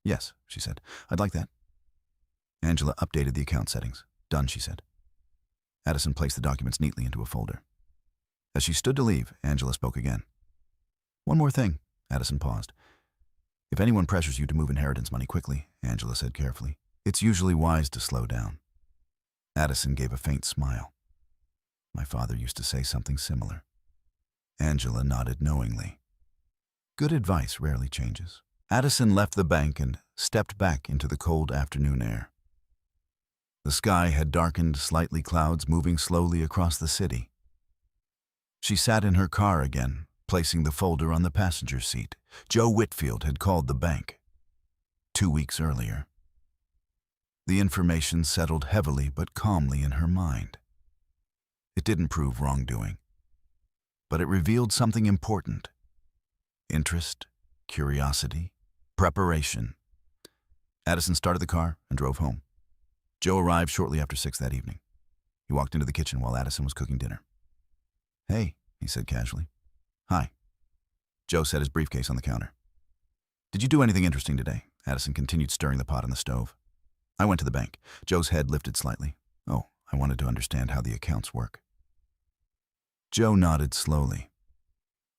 Yes, she said. I'd like that. Angela updated the account settings. Done, she said. Addison placed the documents neatly into a folder. As she stood to leave, Angela spoke again. One more thing. Addison paused. If anyone pressures you to move inheritance money quickly, Angela said carefully, it's usually wise to slow down. Addison gave a faint smile. My father used to say something similar. Angela nodded knowingly. Good advice rarely changes. Addison left the bank and stepped back into the cold afternoon air. The sky had darkened, slightly clouds moving slowly across the city. She sat in her car again, placing the folder on the passenger seat. Joe Whitfield had called the bank 2 weeks earlier. The information settled heavily but calmly in her mind. It didn't prove wrongdoing, but it revealed something important. Interest, curiosity, preparation. Addison started the car and drove home. Joe arrived shortly after 6 that evening. He walked into the kitchen while Addison was cooking dinner. Hey, he said casually. Hi. Joe set his briefcase on the counter. Did you do anything interesting today? Addison continued stirring the pot on the stove. I went to the bank. Joe's head lifted slightly. Oh, I wanted to understand how the accounts work. Joe nodded slowly.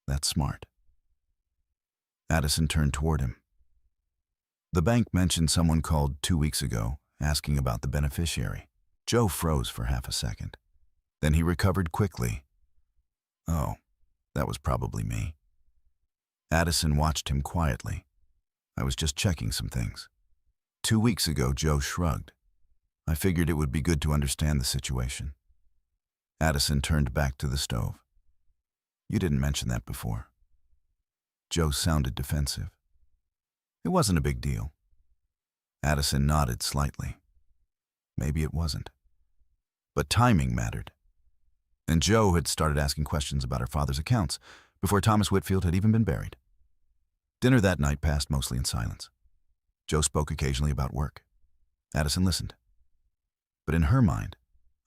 That's smart. Addison turned toward him. The bank mentioned someone called 2 weeks ago, asking about the beneficiary. Joe froze for half a second. Then he recovered quickly. Oh, that was probably me. Addison watched him quietly. I was just checking some things. 2 weeks ago, Joe shrugged. I figured it would be good to understand the situation. Addison turned back to the stove. You didn't mention that before. Joe sounded defensive. It wasn't a big deal. Addison nodded slightly. Maybe it wasn't. But timing mattered. And Joe had started asking questions about her father's accounts before Thomas Whitfield had even been buried. Dinner that night passed mostly in silence. Joe spoke occasionally about work. Addison listened. But in her mind,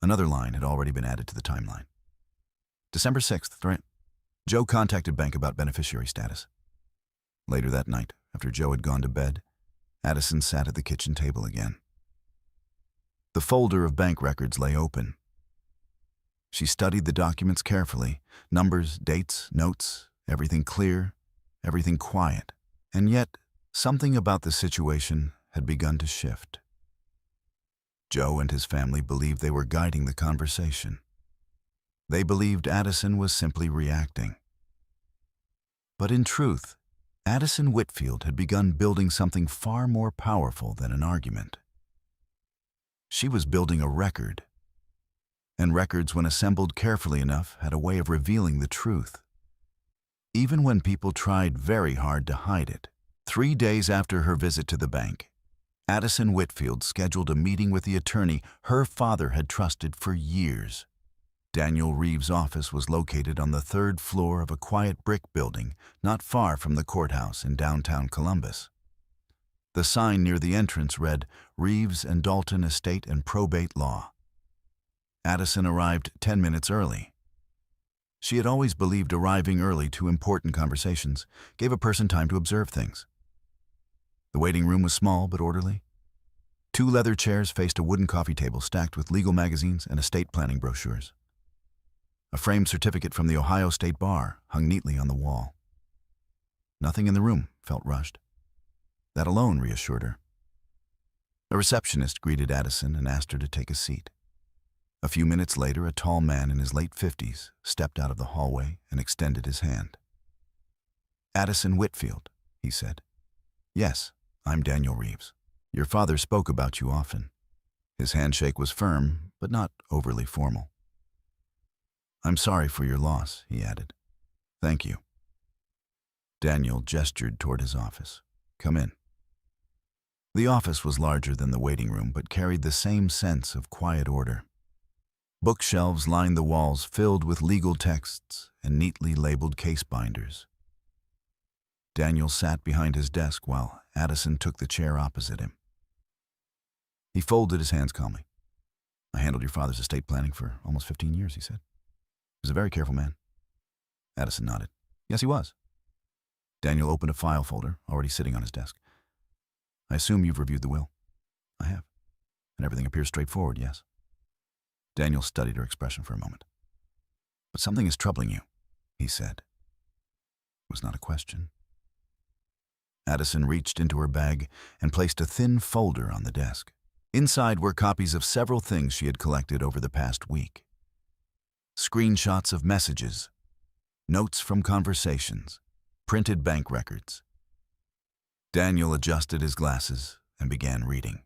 another line had already been added to the timeline. December 6th, Joe contacted bank about beneficiary status. Later that night, after Joe had gone to bed, Addison sat at the kitchen table again. The folder of bank records lay open. She studied the documents carefully. Numbers, dates, notes, everything clear, everything quiet. And yet, something about the situation had begun to shift. Joe and his family believed they were guiding the conversation. They believed Addison was simply reacting. But in truth, Addison Whitfield had begun building something far more powerful than an argument. She was building a record. And records, when assembled carefully enough, had a way of revealing the truth, even when people tried very hard to hide it. 3 days after her visit to the bank, Addison Whitfield scheduled a meeting with the attorney her father had trusted for years. Daniel Reeves' office was located on the 3rd floor of a quiet brick building not far from the courthouse in downtown Columbus. The sign near the entrance read, "Reeves and Dalton Estate and Probate Law." Addison arrived 10 minutes early. She had always believed arriving early to important conversations gave a person time to observe things. The waiting room was small but orderly. 2 leather chairs faced a wooden coffee table stacked with legal magazines and estate planning brochures. A framed certificate from the Ohio State Bar hung neatly on the wall. Nothing in the room felt rushed. That alone reassured her. A receptionist greeted Addison and asked her to take a seat. A few minutes later, a tall man in his late 50s stepped out of the hallway and extended his hand. "Addison Whitfield," he said. "Yes, I'm Daniel Reeves. Your father spoke about you often." His handshake was firm, but not overly formal. "I'm sorry for your loss," he added. "Thank you." Daniel gestured toward his office. "Come in." The office was larger than the waiting room, but carried the same sense of quiet order. Bookshelves lined the walls filled with legal texts and neatly labeled case binders. Daniel sat behind his desk while Addison took the chair opposite him. He folded his hands calmly. "I handled your father's estate planning for almost 15 years, he said. "He was a very careful man." Addison nodded. "Yes, he was." Daniel opened a file folder already sitting on his desk. "I assume you've reviewed the will." "I have. And everything appears straightforward, yes." Daniel studied her expression for a moment. "But something is troubling you," he said. It was not a question. Addison reached into her bag and placed a thin folder on the desk. Inside were copies of several things she had collected over the past week. Screenshots of messages, notes from conversations, printed bank records. Daniel adjusted his glasses and began reading.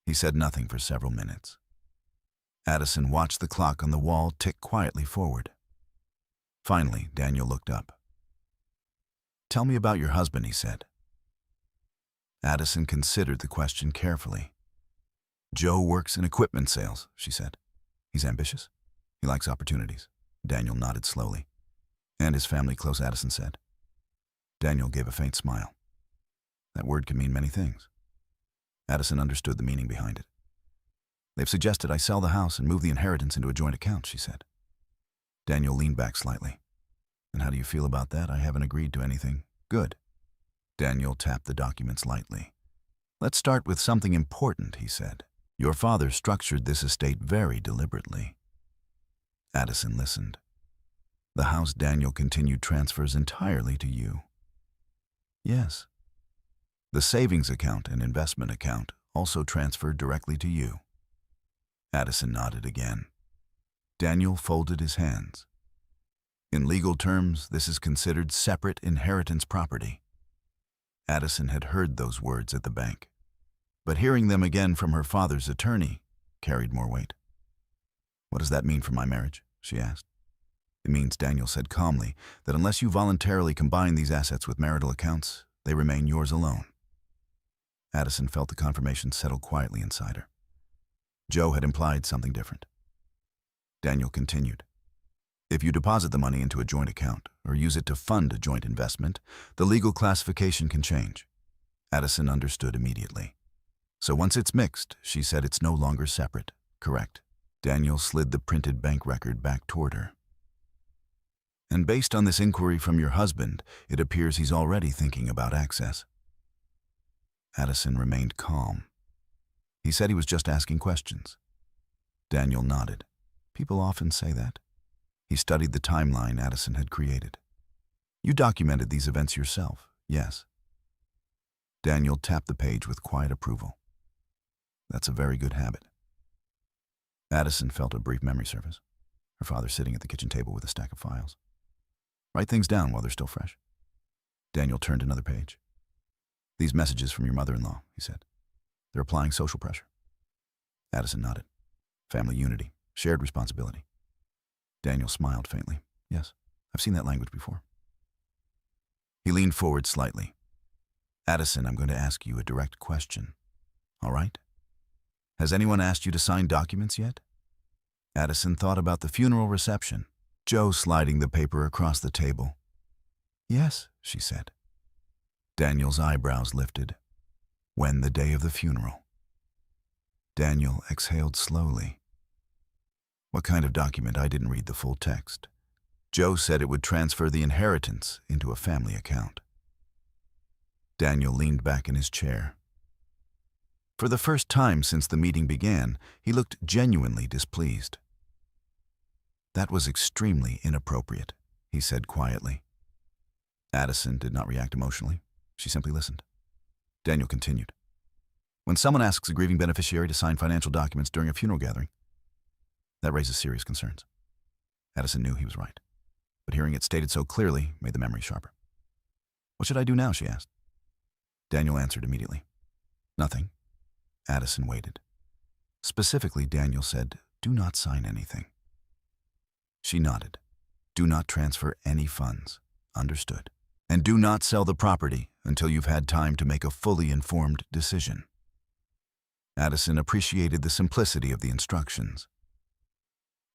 He said nothing for several minutes. Addison watched the clock on the wall tick quietly forward. Finally, Daniel looked up. "Tell me about your husband," he said. Addison considered the question carefully. "Joe works in equipment sales," she said. "He's ambitious. He likes opportunities." Daniel nodded slowly. "And his family close," Addison said. Daniel gave a faint smile. That word can mean many things. Addison understood the meaning behind it. "They've suggested I sell the house and move the inheritance into a joint account," she said. Daniel leaned back slightly. "And how do you feel about that? I haven't agreed to anything." "Good." Daniel tapped the documents lightly. "Let's start with something important," he said. "Your father structured this estate very deliberately." Addison listened. "The house," Daniel continued, "transfers entirely to you." "Yes." "The savings account and investment account also transferred directly to you." Addison nodded again. Daniel folded his hands. "In legal terms, this is considered separate inheritance property." Addison had heard those words at the bank, but hearing them again from her father's attorney carried more weight. "What does that mean for my marriage?" she asked. "It means," Daniel said calmly, "that unless you voluntarily combine these assets with marital accounts, they remain yours alone." Addison felt the confirmation settle quietly inside her. Joe had implied something different. Daniel continued. "If you deposit the money into a joint account or use it to fund a joint investment, the legal classification can change." Addison understood immediately. "So once it's mixed," she said, "it's no longer separate, correct?" Daniel slid the printed bank record back toward her. "And based on this inquiry from your husband, it appears he's already thinking about access." Addison remained calm. "He said he was just asking questions." Daniel nodded. People often say that. He studied the timeline Addison had created. You documented these events yourself, yes. Daniel tapped the page with quiet approval. That's a very good habit. Addison felt a brief memory surface, her father sitting at the kitchen table with a stack of files. Write things down while they're still fresh. Daniel turned another page. These messages from your mother-in-law, he said. They're applying social pressure. Addison nodded. Family unity, shared responsibility. Daniel smiled faintly. Yes, I've seen that language before. He leaned forward slightly. Addison, I'm going to ask you a direct question. All right? Has anyone asked you to sign documents yet? Addison thought about the funeral reception, Joe sliding the paper across the table. Yes, she said. Daniel's eyebrows lifted. When the day of the funeral? Daniel exhaled slowly. What kind of document? I didn't read the full text. Joe said it would transfer the inheritance into a family account. Daniel leaned back in his chair. For the first time since the meeting began, he looked genuinely displeased. That was extremely inappropriate, he said quietly. Addison did not react emotionally. She simply listened. Daniel continued. When someone asks a grieving beneficiary to sign financial documents during a funeral gathering, that raises serious concerns. Addison knew he was right, but hearing it stated so clearly made the memory sharper. What should I do now, she asked. Daniel answered immediately. Nothing. Addison waited. Specifically, Daniel said, do not sign anything. She nodded. Do not transfer any funds. Understood. And do not sell the property until you've had time to make a fully informed decision. Addison appreciated the simplicity of the instructions.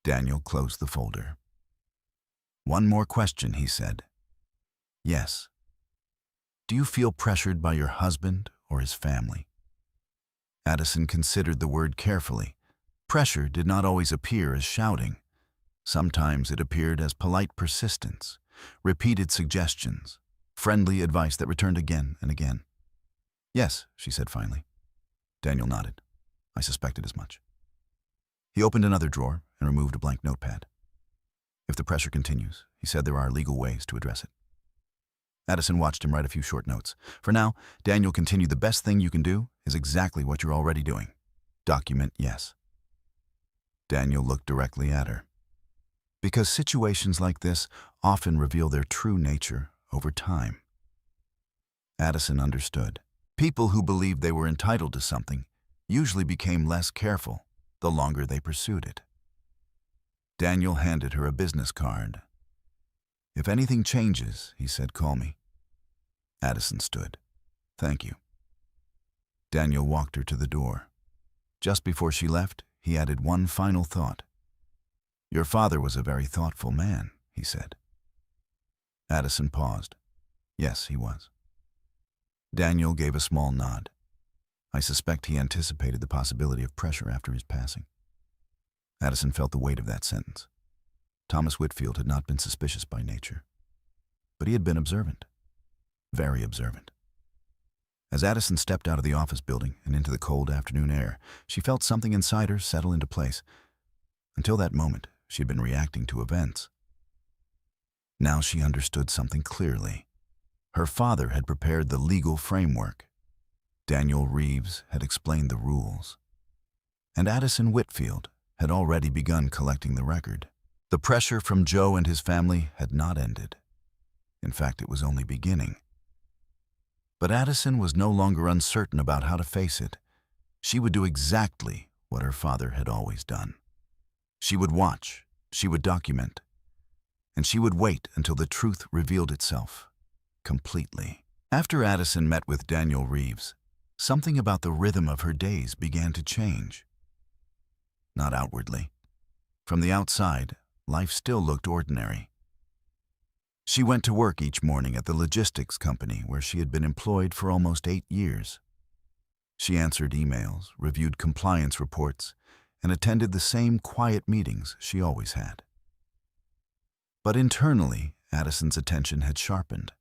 Daniel closed the folder. One more question, he said. Yes. Do you feel pressured by your husband or his family? Addison considered the word carefully. Pressure did not always appear as shouting. Sometimes it appeared as polite persistence, repeated suggestions, friendly advice that returned again and again. Yes, she said finally. Daniel nodded. I suspected as much. He opened another drawer and removed a blank notepad. If the pressure continues, he said there are legal ways to address it. Addison watched him write a few short notes. For now, Daniel continued, the best thing you can do is exactly what you're already doing. Document yes. Daniel looked directly at her. Because situations like this often reveal their true nature over time. Addison understood. People who believed they were entitled to something usually became less careful the longer they pursued it. Daniel handed her a business card. If anything changes, he said, call me. Addison stood. Thank you. Daniel walked her to the door. Just before she left, he added one final thought. Your father was a very thoughtful man, he said. Addison paused. Yes, he was. Daniel gave a small nod. I suspect he anticipated the possibility of pressure after his passing. Addison felt the weight of that sentence. Thomas Whitfield had not been suspicious by nature, but he had been observant, very observant. As Addison stepped out of the office building and into the cold afternoon air, she felt something inside her settle into place. Until that moment, she had been reacting to events. Now she understood something clearly. Her father had prepared the legal framework. Daniel Reeves had explained the rules. And Addison Whitfield had already begun collecting the record. The pressure from Joe and his family had not ended. In fact, it was only beginning. But Addison was no longer uncertain about how to face it. She would do exactly what her father had always done. She would watch, she would document, and she would wait until the truth revealed itself completely. After Addison met with Daniel Reeves, something about the rhythm of her days began to change. Not outwardly. From the outside, life still looked ordinary. She went to work each morning at the logistics company where she had been employed for almost 8 years. She answered emails, reviewed compliance reports, and attended the same quiet meetings she always had. But internally, Addison's attention had sharpened.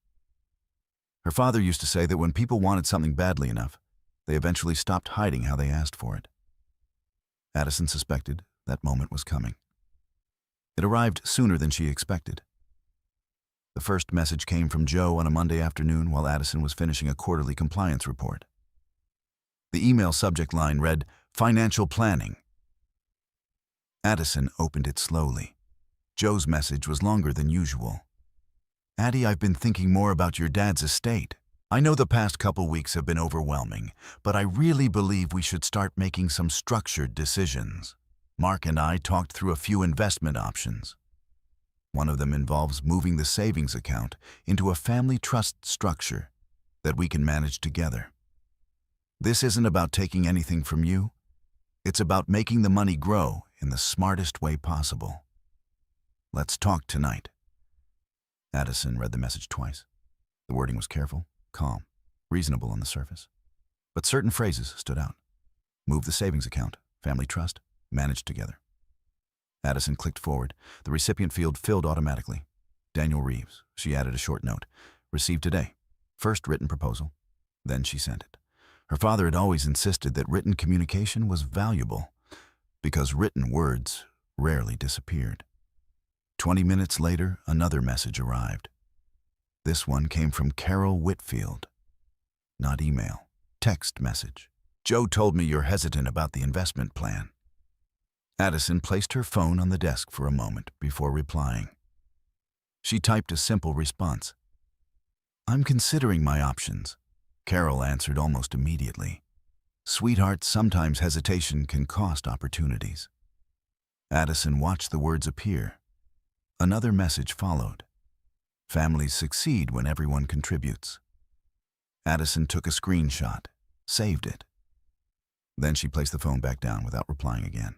Her father used to say that when people wanted something badly enough, they eventually stopped hiding how they asked for it. Addison suspected that moment was coming. It arrived sooner than she expected. The first message came from Joe on a Monday afternoon while Addison was finishing a quarterly compliance report. The email subject line read, "Financial planning." Addison opened it slowly. Joe's message was longer than usual. "Addie, I've been thinking more about your dad's estate. I know the past couple weeks have been overwhelming, but I really believe we should start making some structured decisions. Mark and I talked through a few investment options. One of them involves moving the savings account into a family trust structure that we can manage together. This isn't about taking anything from you. It's about making the money grow in the smartest way possible. Let's talk tonight." Addison read the message twice. The wording was careful, calm, reasonable on the surface. But certain phrases stood out. Move the savings account, family trust, managed together. Addison clicked forward. The recipient field filled automatically. Daniel Reeves. She added a short note. Received today. First written proposal. Then she sent it. Her father had always insisted that written communication was valuable because written words rarely disappeared. 20 minutes later, another message arrived. This one came from Carol Whitfield. Not email, text message. "Joe told me you're hesitant about the investment plan." Addison placed her phone on the desk for a moment before replying. She typed a simple response. "I'm considering my options." Carol answered almost immediately. "Sweetheart, sometimes hesitation can cost opportunities." Addison watched the words appear. Another message followed. "Families succeed when everyone contributes." Addison took a screenshot, saved it. Then she placed the phone back down without replying again.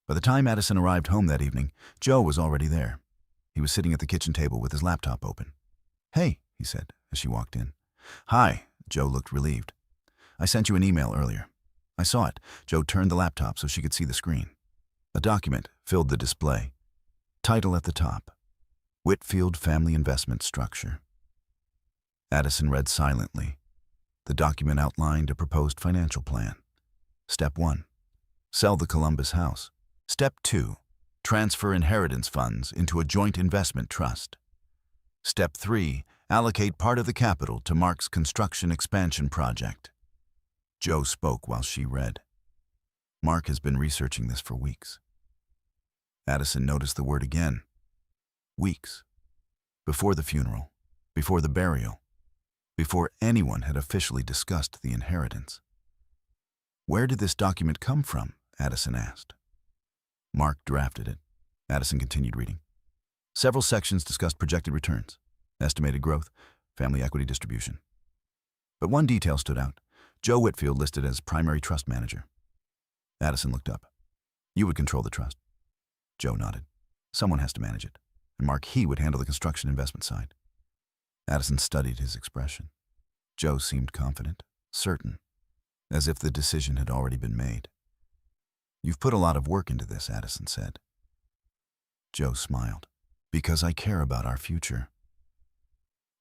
By the time Addison arrived home that evening, Joe was already there. He was sitting at the kitchen table with his laptop open. "Hey," he said as she walked in. "Hi," Joe looked relieved. "I sent you an email earlier." I saw it. Joe turned the laptop so she could see the screen. A document filled the display. Title at the top, Whitfield Family Investment Structure. Addison read silently. The document outlined a proposed financial plan. Step 1. Sell the Columbus house. Step 2. Transfer inheritance funds into a joint investment trust. Step 3. Allocate part of the capital to Mark's construction expansion project. Joe spoke while she read. "Mark has been researching this for weeks." Addison noticed the word again. Weeks. Before the funeral, before the burial, before anyone had officially discussed the inheritance. "Where did this document come from?" Addison asked. "Mark drafted it." Addison continued reading. Several sections discussed projected returns, estimated growth, family equity distribution. But one detail stood out. Joe Whitfield listed as primary trust manager. Addison looked up. "You would control the trust." Joe nodded. "Someone has to manage it, and Mark he would handle the construction investment side." Addison studied his expression. Joe seemed confident, certain, as if the decision had already been made. "You've put a lot of work into this," Addison said. Joe smiled. "Because I care about our future."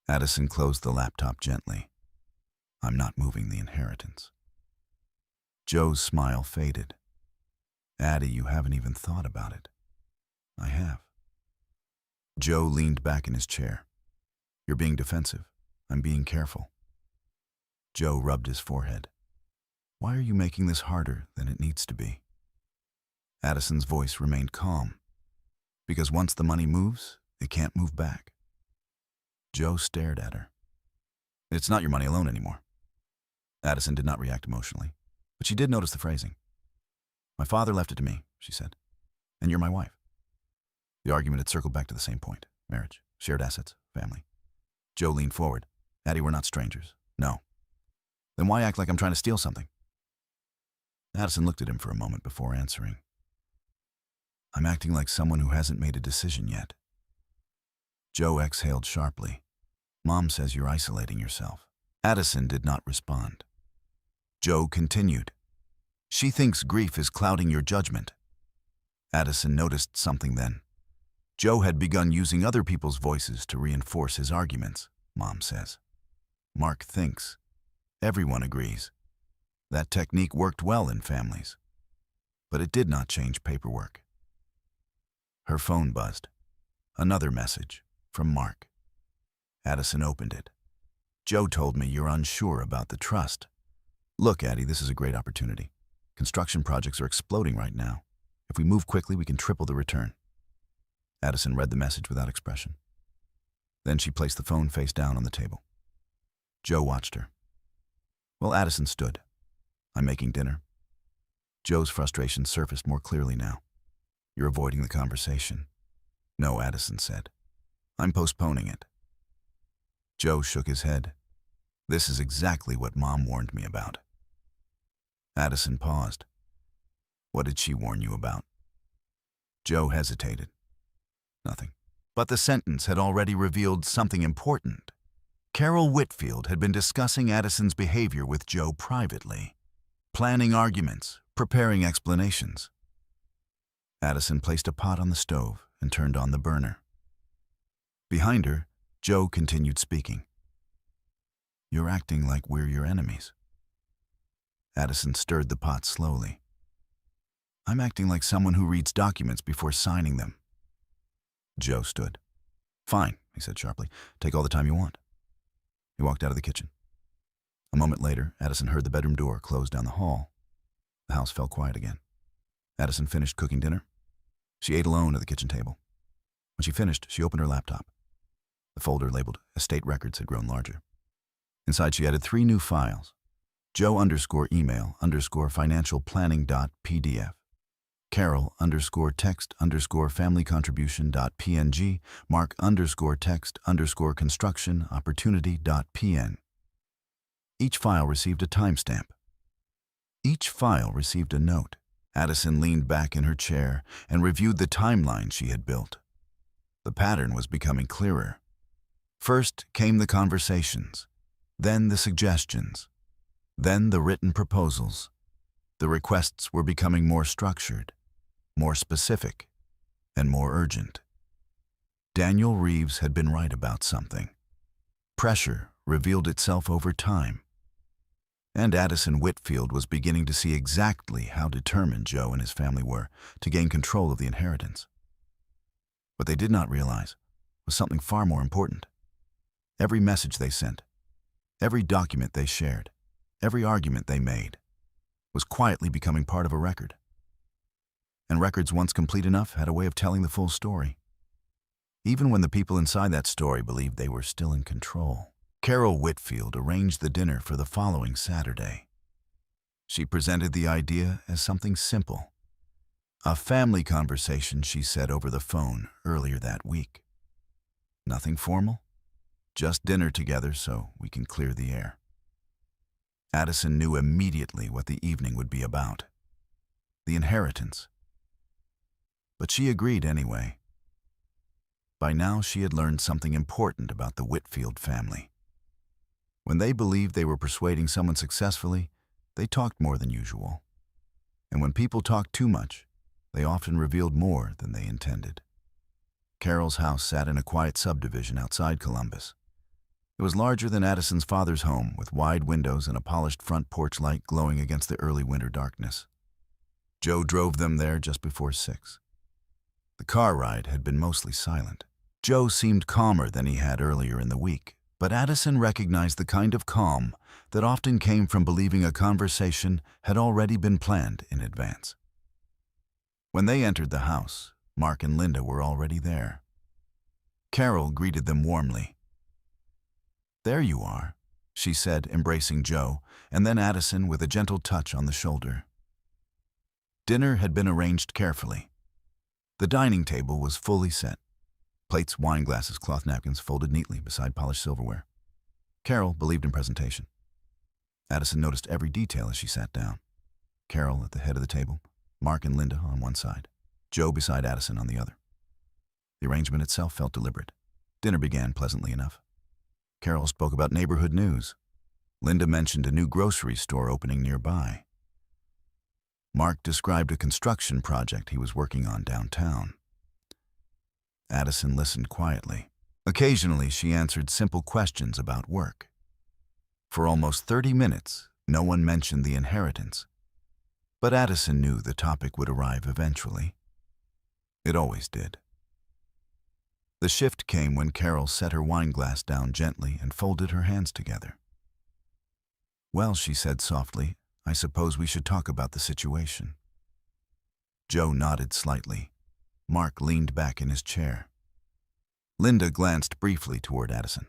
Addison closed the laptop gently. "I'm not moving the inheritance." Joe's smile faded. "Addie, you haven't even thought about it." "I have." Joe leaned back in his chair. "You're being defensive. I'm being careful." Joe rubbed his forehead. "Why are you making this harder than it needs to be?" Addison's voice remained calm. "Because once the money moves, it can't move back." Joe stared at her. "It's not your money alone anymore." Addison did not react emotionally, but she did notice the phrasing. "My father left it to me," she said, "and you're my wife." The argument had circled back to the same point: marriage, shared assets, family. Joe leaned forward. "Addie, we're not strangers." "No." "Then why act like I'm trying to steal something?" Addison looked at him for a moment before answering. "I'm acting like someone who hasn't made a decision yet." Joe exhaled sharply. "Mom says you're isolating yourself." Addison did not respond. Joe continued. "She thinks grief is clouding your judgment." Addison noticed something then. Joe had begun using other people's voices to reinforce his arguments, Mom says. Mark thinks. Everyone agrees. That technique worked well in families. But it did not change paperwork. Her phone buzzed. Another message from Mark. Addison opened it. Joe told me you're unsure about the trust. Look, Addie, this is a great opportunity. Construction projects are exploding right now. If we move quickly, we can triple the return. Addison read the message without expression. Then she placed the phone face down on the table. Joe watched her. Well, Addison stood. I'm making dinner. Joe's frustration surfaced more clearly now. You're avoiding the conversation. No, Addison said. I'm postponing it. Joe shook his head. This is exactly what Mom warned me about. Addison paused. What did she warn you about? Joe hesitated. Nothing. But the sentence had already revealed something important. Carol Whitfield had been discussing Addison's behavior with Joe privately, planning arguments, preparing explanations. Addison placed a pot on the stove and turned on the burner. Behind her, Joe continued speaking. You're acting like we're your enemies. Addison stirred the pot slowly. I'm acting like someone who reads documents before signing them. Joe stood. Fine, he said sharply. Take all the time you want. He walked out of the kitchen. A moment later, Addison heard the bedroom door close down the hall. The house fell quiet again. Addison finished cooking dinner. She ate alone at the kitchen table. When she finished, she opened her laptop. The folder labeled Estate Records had grown larger. Inside, she added 3 new files. Joe_email_financialplanning.pdf. Carol_text_family_contribution.png. Mark_text_construction opportunity.pn. Each file received a timestamp. Each file received a note. Addison leaned back in her chair and reviewed the timeline she had built. The pattern was becoming clearer. First came the conversations, then the suggestions, then the written proposals. The requests were becoming more structured, more specific, and more urgent. Daniel Reeves had been right about something. Pressure revealed itself over time. And Addison Whitfield was beginning to see exactly how determined Joe and his family were to gain control of the inheritance. What they did not realize was something far more important. Every message they sent, every document they shared, every argument they made, was quietly becoming part of a record. And records once complete enough had a way of telling the full story, even when the people inside that story believed they were still in control. Carol Whitfield arranged the dinner for the following Saturday. She presented the idea as something simple. A family conversation she said over the phone earlier that week. Nothing formal, just dinner together so we can clear the air. Addison knew immediately what the evening would be about. The inheritance. But she agreed anyway. By now she had learned something important about the Whitfield family. When they believed they were persuading someone successfully, they talked more than usual. And when people talked too much, they often revealed more than they intended. Carol's house sat in a quiet subdivision outside Columbus. It was larger than Addison's father's home, with wide windows and a polished front porch light glowing against the early winter darkness. Joe drove them there just before 6. The car ride had been mostly silent. Joe seemed calmer than he had earlier in the week, but Addison recognized the kind of calm that often came from believing a conversation had already been planned in advance. When they entered the house, Mark and Linda were already there. Carol greeted them warmly. "There you are," she said, embracing Joe, and then Addison with a gentle touch on the shoulder. Dinner had been arranged carefully. The dining table was fully set. Plates, wine glasses, cloth napkins folded neatly beside polished silverware. Carol believed in presentation. Addison noticed every detail as she sat down. Carol at the head of the table, Mark and Linda on one side, Joe beside Addison on the other. The arrangement itself felt deliberate. Dinner began pleasantly enough. Carol spoke about neighborhood news. Linda mentioned a new grocery store opening nearby. Mark described a construction project he was working on downtown. Addison listened quietly. Occasionally, she answered simple questions about work. For almost 30 minutes, no one mentioned the inheritance. But Addison knew the topic would arrive eventually. It always did. The shift came when Carol set her wine glass down gently and folded her hands together. "Well," she said softly, "I suppose we should talk about the situation." Joe nodded slightly. Mark leaned back in his chair. Linda glanced briefly toward Addison.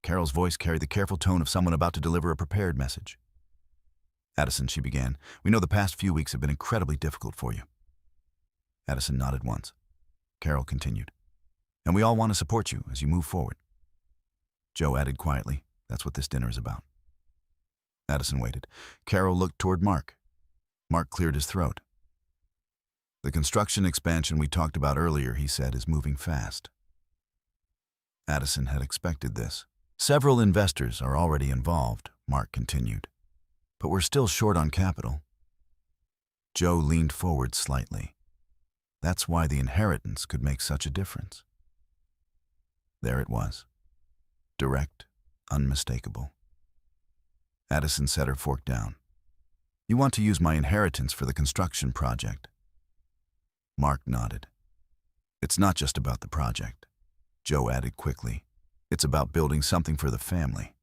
Carol's voice carried the careful tone of someone about to deliver a prepared message. "Addison," she began, "we know the past few weeks have been incredibly difficult for you." Addison nodded once. Carol continued, "And we all want to support you as you move forward." Joe added quietly, "That's what this dinner is about." Addison waited. Carol looked toward Mark. Mark cleared his throat. "The construction expansion we talked about earlier," he said, "is moving fast." Addison had expected this. "Several investors are already involved," Mark continued, "but we're still short on capital." Joe leaned forward slightly. That's why the inheritance could make such a difference. There it was. Direct, unmistakable. Addison set her fork down. "You want to use my inheritance for the construction project?" Mark nodded. "It's not just about the project," Joe added quickly. "It's about building something for the family."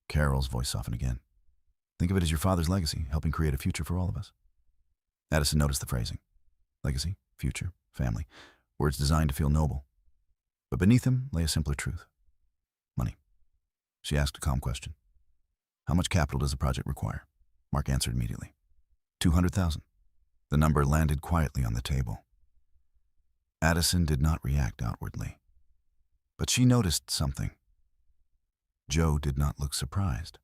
Carol's voice softened again. "Think of it as your father's legacy, helping create a future for all of us." Addison noticed the phrasing. Legacy, future, family. Words designed to feel noble. But beneath them lay a simpler truth. Money. She asked a calm question. "How much capital does the project require?" Mark answered immediately. 200,000. The number landed quietly on the table. Addison did not react outwardly. But she noticed something. Joe did not look surprised.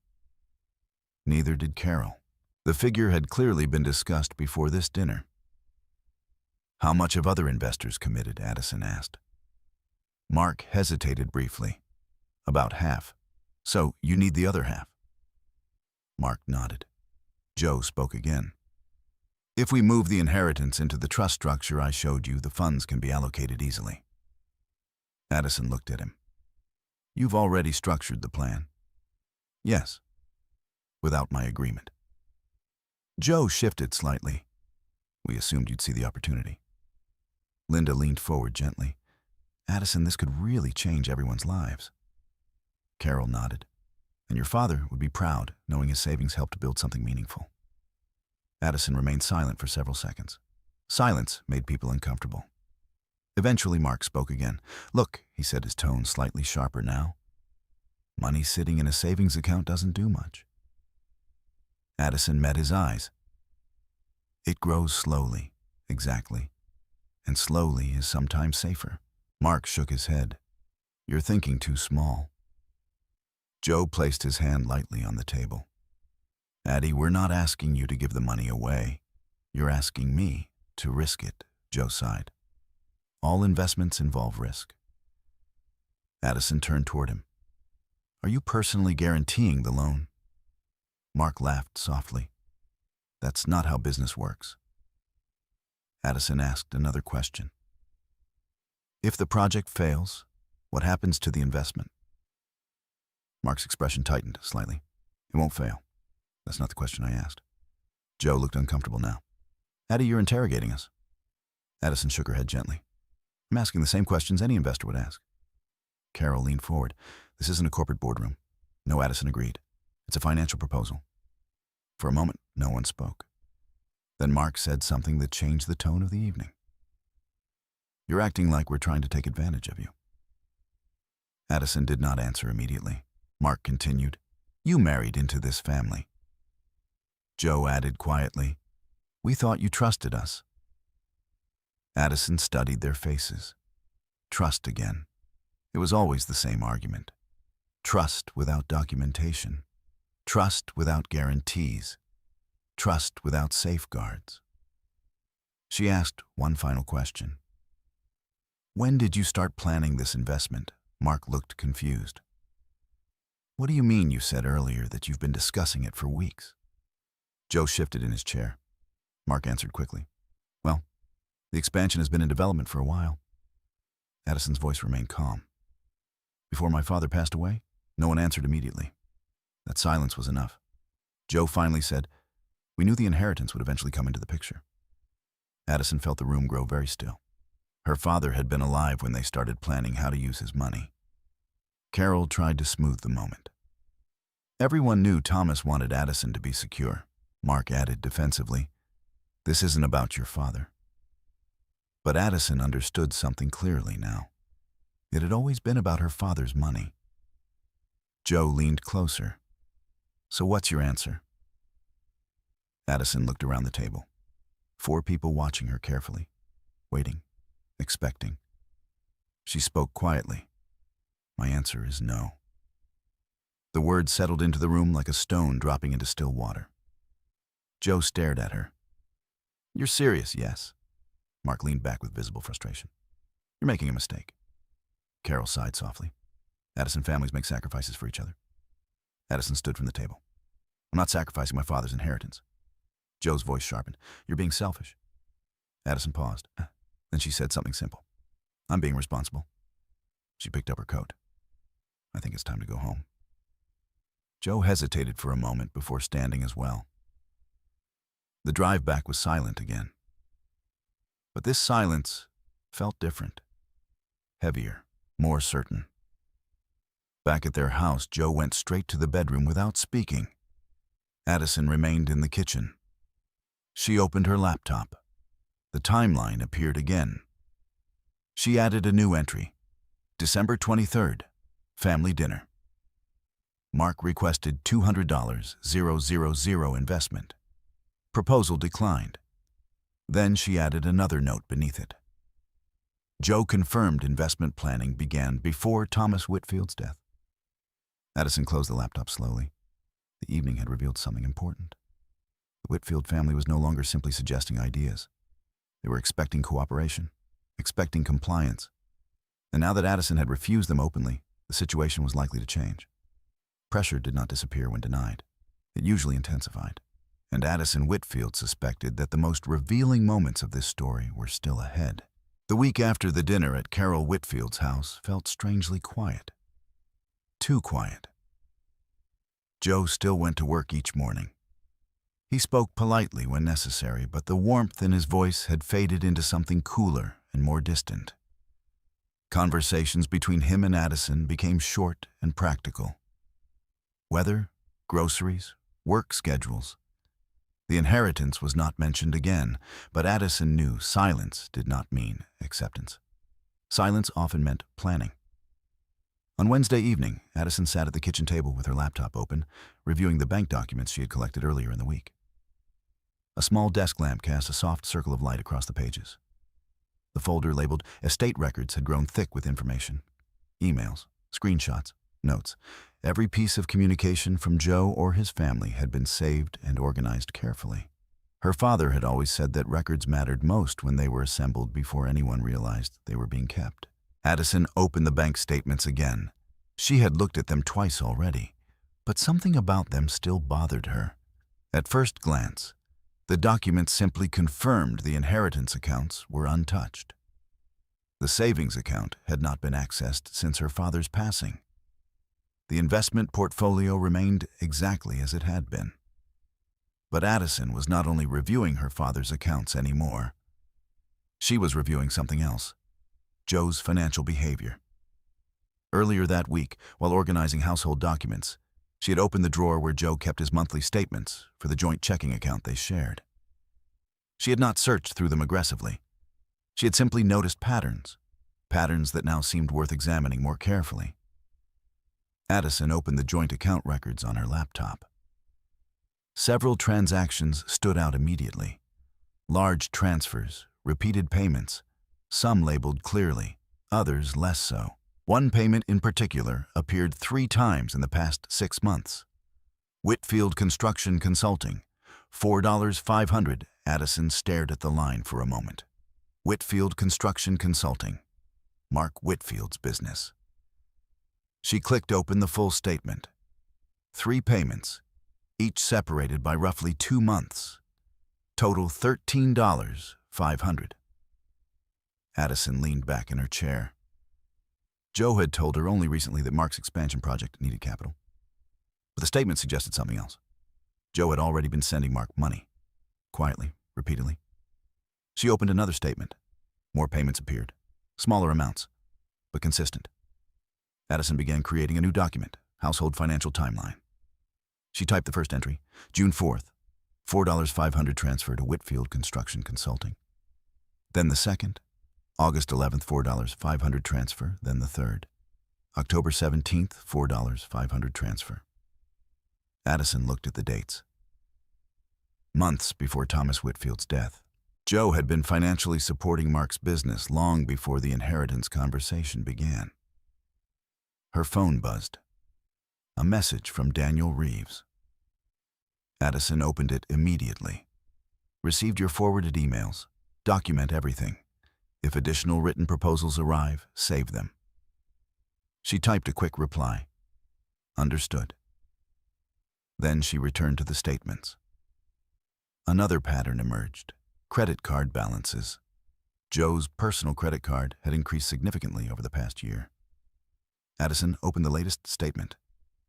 Neither did Carol. The figure had clearly been discussed before this dinner. "How much have other investors committed?" Addison asked. Mark hesitated briefly. "About half. So you need the other half." Mark nodded. Joe spoke again. "If we move the inheritance into the trust structure I showed you, the funds can be allocated easily." Addison looked at him. "You've already structured the plan." "Yes. Without my agreement." Joe shifted slightly. "We assumed you'd see the opportunity." Linda leaned forward gently. "Addison, this could really change everyone's lives." Carol nodded. "And your father would be proud, knowing his savings helped build something meaningful." Addison remained silent for several seconds. Silence made people uncomfortable. Eventually, Mark spoke again. "Look," he said, his tone slightly sharper now. "Money sitting in a savings account doesn't do much." Addison met his eyes. "It grows slowly, exactly. And slowly is sometimes safer." Mark shook his head. "You're thinking too small." Joe placed his hand lightly on the table. "Addie, we're not asking you to give the money away. You're asking me to risk it," Joe sighed. "All investments involve risk." Addison turned toward him. "Are you personally guaranteeing the loan?" Mark laughed softly. "That's not how business works." Addison asked another question. "If the project fails, what happens to the investment?" Mark's expression tightened slightly. "It won't fail. That's not the question I asked." Joe looked uncomfortable now. "Addie, you're interrogating us." Addison shook her head gently. "I'm asking the same questions any investor would ask." Carol leaned forward. "This isn't a corporate boardroom." "No," Addison agreed. "It's a financial proposal." For a moment, no one spoke. Then Mark said something that changed the tone of the evening. "You're acting like we're trying to take advantage of you." Addison did not answer immediately. Mark continued, "You married into this family." Joe added quietly, "We thought you trusted us." Addison studied their faces. Trust again. It was always the same argument. Trust without documentation. Trust without guarantees. Trust without safeguards. She asked one final question. "When did you start planning this investment?" Mark looked confused. "What do you mean you said earlier that you've been discussing it for weeks?" Joe shifted in his chair. Mark answered quickly. "Well, the expansion has been in development for a while." Addison's voice remained calm. "Before my father passed away, no one answered immediately. That silence was enough. Joe finally said, 'We knew the inheritance would eventually come into the picture.' Addison felt the room grow very still. Her father had been alive when they started planning how to use his money. Carol tried to smooth the moment. Everyone knew Thomas wanted Addison to be secure. Mark added defensively, "This isn't about your father." But Addison understood something clearly now. It had always been about her father's money. Joe leaned closer. "So what's your answer?" Addison looked around the table. 4 people watching her carefully, waiting, expecting. She spoke quietly. "My answer is no." The words settled into the room like a stone dropping into still water. Joe stared at her. "You're serious, yes?" Mark leaned back with visible frustration. "You're making a mistake." Carol sighed softly. "Addison families make sacrifices for each other." Addison stood from the table. "I'm not sacrificing my father's inheritance." Joe's voice sharpened. "You're being selfish." Addison paused. Then she said something simple. "I'm being responsible." She picked up her coat. "I think it's time to go home." Joe hesitated for a moment before standing as well. The drive back was silent again. But this silence felt different. Heavier, more certain. Back at their house, Joe went straight to the bedroom without speaking. Addison remained in the kitchen. She opened her laptop. The timeline appeared again. She added a new entry. December 23rd, family dinner. Mark requested $200, 000 investment. Proposal declined. Then she added another note beneath it. Joe confirmed investment planning began before Thomas Whitfield's death. Addison closed the laptop slowly. The evening had revealed something important. The Whitfield family was no longer simply suggesting ideas. They were expecting cooperation, expecting compliance. And now that Addison had refused them openly, the situation was likely to change. Pressure did not disappear when denied. It usually intensified. And Addison Whitfield suspected that the most revealing moments of this story were still ahead. The week after the dinner at Carol Whitfield's house felt strangely quiet. Too quiet. Joe still went to work each morning. He spoke politely when necessary, but the warmth in his voice had faded into something cooler and more distant. Conversations between him and Addison became short and practical. Weather, groceries, work schedules. The inheritance was not mentioned again, but Addison knew silence did not mean acceptance. Silence often meant planning. On Wednesday evening, Addison sat at the kitchen table with her laptop open, reviewing the bank documents she had collected earlier in the week. A small desk lamp cast a soft circle of light across the pages. The folder labeled Estate Records had grown thick with information. Emails, screenshots, notes. Every piece of communication from Joe or his family had been saved and organized carefully. Her father had always said that records mattered most when they were assembled before anyone realized they were being kept. Addison opened the bank statements again. She had looked at them twice already, but something about them still bothered her. At first glance, the documents simply confirmed the inheritance accounts were untouched. The savings account had not been accessed since her father's passing. The investment portfolio remained exactly as it had been. But Addison was not only reviewing her father's accounts anymore. She was reviewing something else, Joe's financial behavior. Earlier that week, while organizing household documents, she had opened the drawer where Joe kept his monthly statements for the joint checking account they shared. She had not searched through them aggressively. She had simply noticed patterns that now seemed worth examining more carefully. Addison opened the joint account records on her laptop. Several transactions stood out immediately. Large transfers, repeated payments, some labeled clearly, others less so. One payment in particular appeared 3 times in the past 6 months. Whitfield Construction Consulting, $4,500. Addison stared at the line for a moment. Whitfield Construction Consulting, Mark Whitfield's business. She clicked open the full statement. 3 payments, each separated by roughly 2 months. Total $13,500. Addison leaned back in her chair. Joe had told her only recently that Mark's expansion project needed capital. But the statement suggested something else. Joe had already been sending Mark money. Quietly, repeatedly. She opened another statement. More payments appeared. Smaller amounts, but consistent. Addison began creating a new document, Household Financial Timeline. She typed the first entry, June 4th, $4.500 transfer to Whitfield Construction Consulting. Then the second, August 11th, $4.500 transfer, then the third. October 17th, $4.500 transfer. Addison looked at the dates. Months before Thomas Whitfield's death, Joe had been financially supporting Mark's business long before the inheritance conversation began. Her phone buzzed. A message from Daniel Reeves. Addison opened it immediately. Received your forwarded emails. Document everything. If additional written proposals arrive, save them. She typed a quick reply. Understood. Then she returned to the statements. Another pattern emerged. Credit card balances. Joe's personal credit card had increased significantly over the past year. Addison opened the latest statement.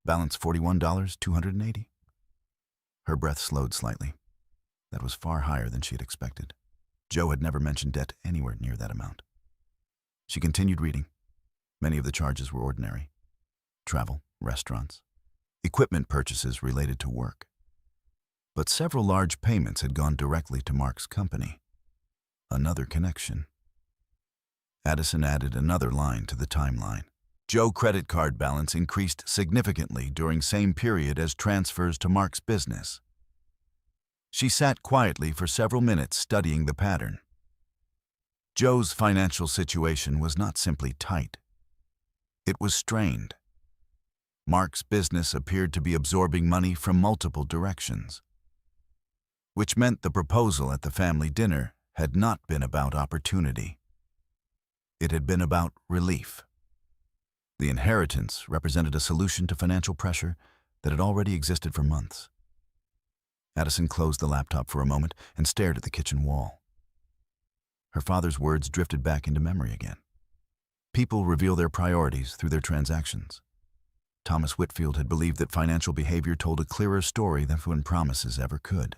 Balance $41,280. Her breath slowed slightly. That was far higher than she had expected. Joe had never mentioned debt anywhere near that amount. She continued reading. Many of the charges were ordinary. Travel, restaurants, equipment purchases related to work. But several large payments had gone directly to Mark's company. Another connection. Addison added another line to the timeline. Joe credit card balance increased significantly during same period as transfers to Mark's business. She sat quietly for several minutes studying the pattern. Joe's financial situation was not simply tight. It was strained. Mark's business appeared to be absorbing money from multiple directions, which meant the proposal at the family dinner had not been about opportunity. It had been about relief. The inheritance represented a solution to financial pressure that had already existed for months. Addison closed the laptop for a moment and stared at the kitchen wall. Her father's words drifted back into memory again. People reveal their priorities through their transactions. Thomas Whitfield had believed that financial behavior told a clearer story than when promises ever could.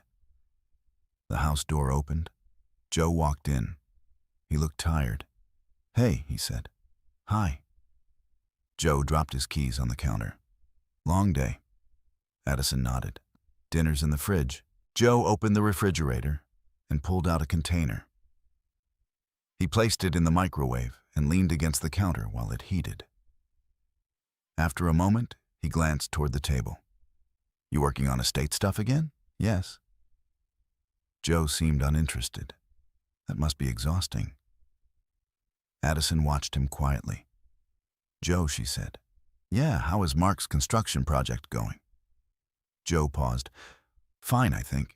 The house door opened. Joe walked in. He looked tired. "Hey," he said. "Hi." Joe dropped his keys on the counter. "Long day." Addison nodded. "Dinner's in the fridge." Joe opened the refrigerator and pulled out a container. He placed it in the microwave and leaned against the counter while it heated. After a moment, he glanced toward the table. "You working on estate stuff again?" "Yes." Joe seemed uninterested. That must be exhausting. Addison watched him quietly. "Joe," she said. "Yeah, how is Mark's construction project going?" Joe paused. "Fine, I think.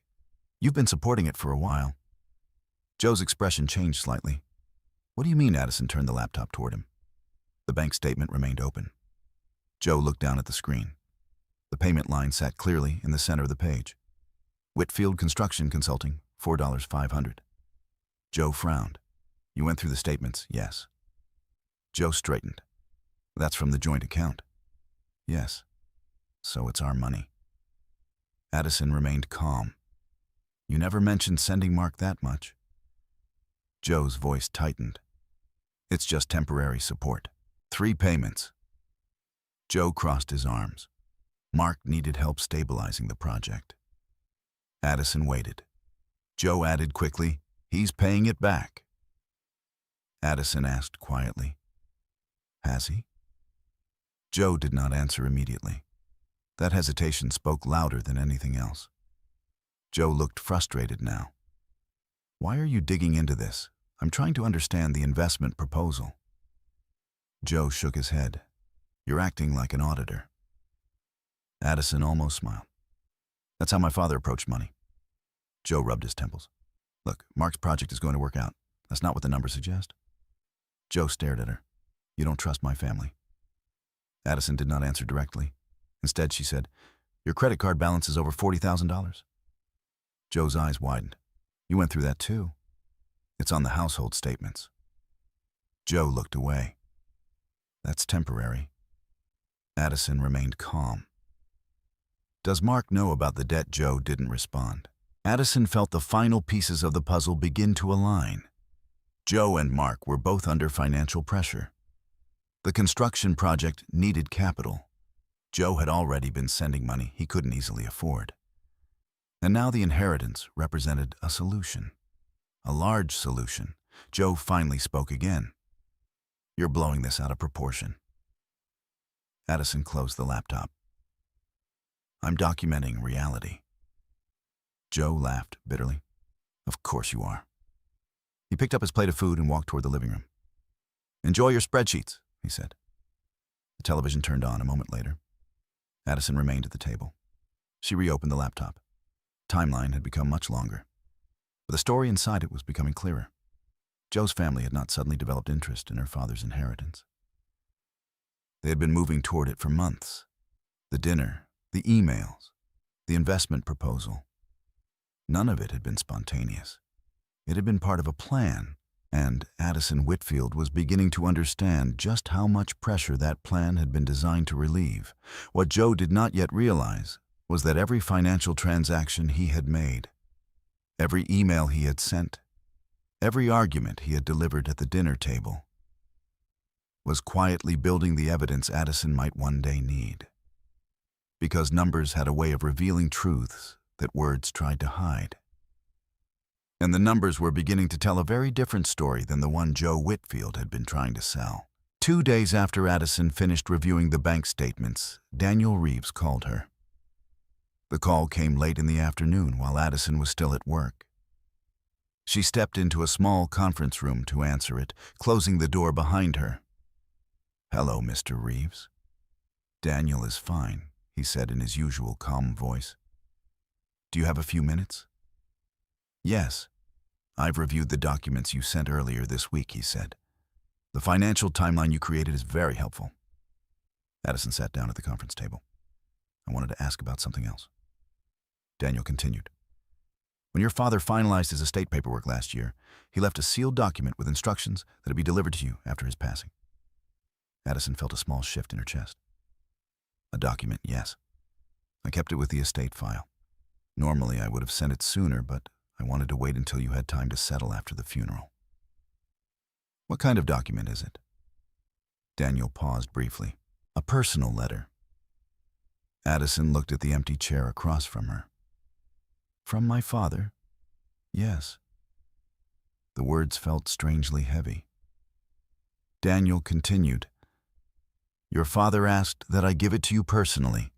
You've been supporting it for a while." Joe's expression changed slightly. "What do you mean?" Addison turned the laptop toward him. The bank statement remained open. Joe looked down at the screen. The payment line sat clearly in the center of the page. Whitfield Construction Consulting, $4.500. Joe frowned. "You went through the statements?" "Yes." Joe straightened. "That's from the joint account?" "Yes." "So it's our money." Addison remained calm. "You never mentioned sending Mark that much." Joe's voice tightened. "It's just temporary support. 3 payments." Joe crossed his arms. Mark needed help stabilizing the project. Addison waited. Joe added quickly, "He's paying it back." Addison asked quietly, "Has he?" Joe did not answer immediately. That hesitation spoke louder than anything else. Joe looked frustrated now. "Why are you digging into this? I'm trying to understand the investment proposal." Joe shook his head. "You're acting like an auditor." Addison almost smiled. "That's how my father approached money." Joe rubbed his temples. "Look, Mark's project is going to work out. That's not what the numbers suggest." Joe stared at her. "You don't trust my family." Addison did not answer directly. Instead, she said, "Your credit card balance is over $40,000. Joe's eyes widened. "You went through that too." "It's on the household statements." Joe looked away. "That's temporary." Addison remained calm. "Does Mark know about the debt?" Joe didn't respond. Addison felt the final pieces of the puzzle begin to align. Joe and Mark were both under financial pressure. The construction project needed capital. Joe had already been sending money he couldn't easily afford. And now the inheritance represented a solution. A large solution. Joe finally spoke again. "You're blowing this out of proportion." Addison closed the laptop. "I'm documenting reality." Joe laughed bitterly. "Of course you are." He picked up his plate of food and walked toward the living room. "Enjoy your spreadsheets," he said. The television turned on a moment later. Addison remained at the table. She reopened the laptop. Timeline had become much longer, but the story inside it was becoming clearer. Joe's family had not suddenly developed interest in her father's inheritance. They had been moving toward it for months. The dinner, the emails, the investment proposal. None of it had been spontaneous. It had been part of a plan, and Addison Whitfield was beginning to understand just how much pressure that plan had been designed to relieve. What Joe did not yet realize was that every financial transaction he had made, every email he had sent, every argument he had delivered at the dinner table, was quietly building the evidence Addison might one day need. Because numbers had a way of revealing truths that words tried to hide. And the numbers were beginning to tell a very different story than the one Joe Whitfield had been trying to sell. 2 days after Addison finished reviewing the bank statements, Daniel Reeves called her. The call came late in the afternoon while Addison was still at work. She stepped into a small conference room to answer it, closing the door behind her. "Hello, Mr. Reeves." "Daniel is fine," he said in his usual calm voice. "Do you have a few minutes?" "Yes. I've reviewed the documents you sent earlier this week," he said. "The financial timeline you created is very helpful." Addison sat down at the conference table. "I wanted to ask about something else." Daniel continued. "When your father finalized his estate paperwork last year, he left a sealed document with instructions that it be delivered to you after his passing." Addison felt a small shift in her chest. "A document, yes. I kept it with the estate file. Normally I would have sent it sooner, but I wanted to wait until you had time to settle after the funeral." "What kind of document is it?" Daniel paused briefly. "A personal letter." Addison looked at the empty chair across from her. "From my father? Yes." The words felt strangely heavy. Daniel continued. "Your father asked that I give it to you personally.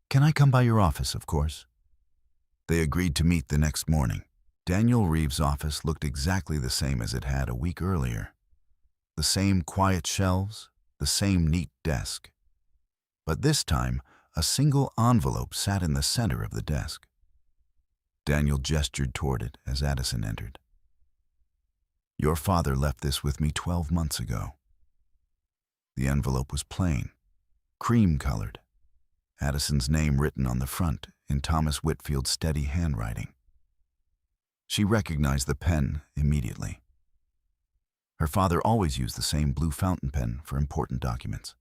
Can I come by your office, of course?" They agreed to meet the next morning. Daniel Reeves' office looked exactly the same as it had a week earlier. The same quiet shelves, the same neat desk. But this time, a single envelope sat in the center of the desk. Daniel gestured toward it as Addison entered. "Your father left this with me 12 months ago." The envelope was plain, cream-colored, Addison's name written on the front in Thomas Whitfield's steady handwriting. She recognized the pen immediately. Her father always used the same blue fountain pen for important documents.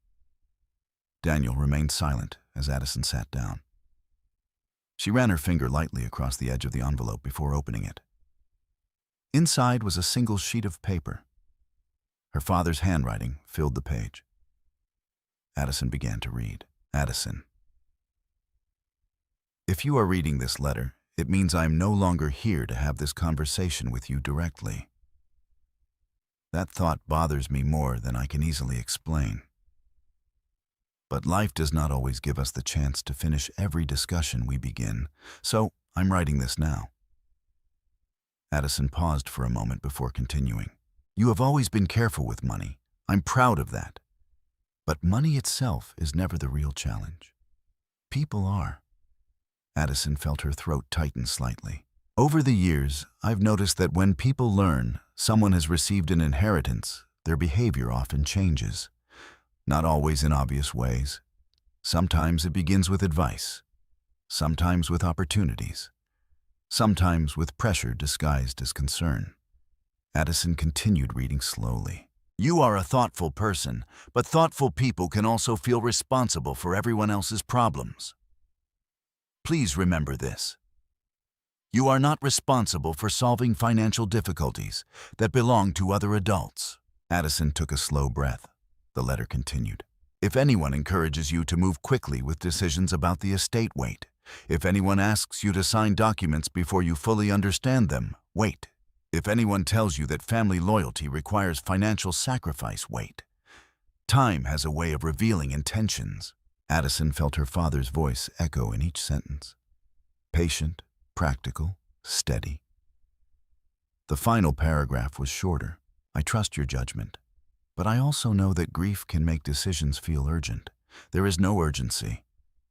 Daniel remained silent as Addison sat down. She ran her finger lightly across the edge of the envelope before opening it. Inside was a single sheet of paper. Her father's handwriting filled the page. Addison began to read. Addison. "If you are reading this letter, it means I am no longer here to have this conversation with you directly. That thought bothers me more than I can easily explain. But life does not always give us the chance to finish every discussion we begin, so I'm writing this now." Addison paused for a moment before continuing. "You have always been careful with money. I'm proud of that. But money itself is never the real challenge. People are." Addison felt her throat tighten slightly. "Over the years, I've noticed that when people learn someone has received an inheritance, their behavior often changes. Not always in obvious ways. Sometimes it begins with advice. Sometimes with opportunities. Sometimes with pressure disguised as concern." Addison continued reading slowly. "You are a thoughtful person, but thoughtful people can also feel responsible for everyone else's problems. Please remember this. You are not responsible for solving financial difficulties that belong to other adults. Addison took a slow breath. The letter continued. If anyone encourages you to move quickly with decisions about the estate, wait. If anyone asks you to sign documents before you fully understand them, wait. If anyone tells you that family loyalty requires financial sacrifice, wait. Time has a way of revealing intentions. Addison felt her father's voice echo in each sentence. Patient, practical, steady. The final paragraph was shorter. I trust your judgment, but I also know that grief can make decisions feel urgent. There is no urgency.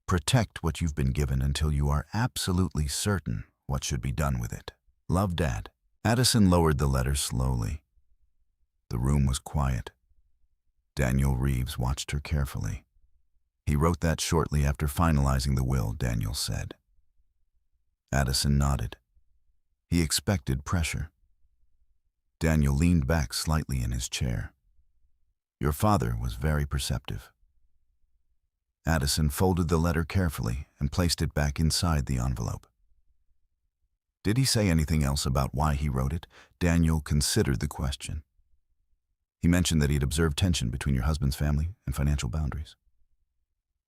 Protect what you've been given until you are absolutely certain what should be done with it. Love, Dad. Addison lowered the letter slowly. The room was quiet. Daniel Reeves watched her carefully. He wrote that shortly after finalizing the will, Daniel said. Addison nodded. He expected pressure. Daniel leaned back slightly in his chair. Your father was very perceptive. Addison folded the letter carefully and placed it back inside the envelope. Did he say anything else about why he wrote it? Daniel considered the question. He mentioned that he had observed tension between your husband's family and financial boundaries.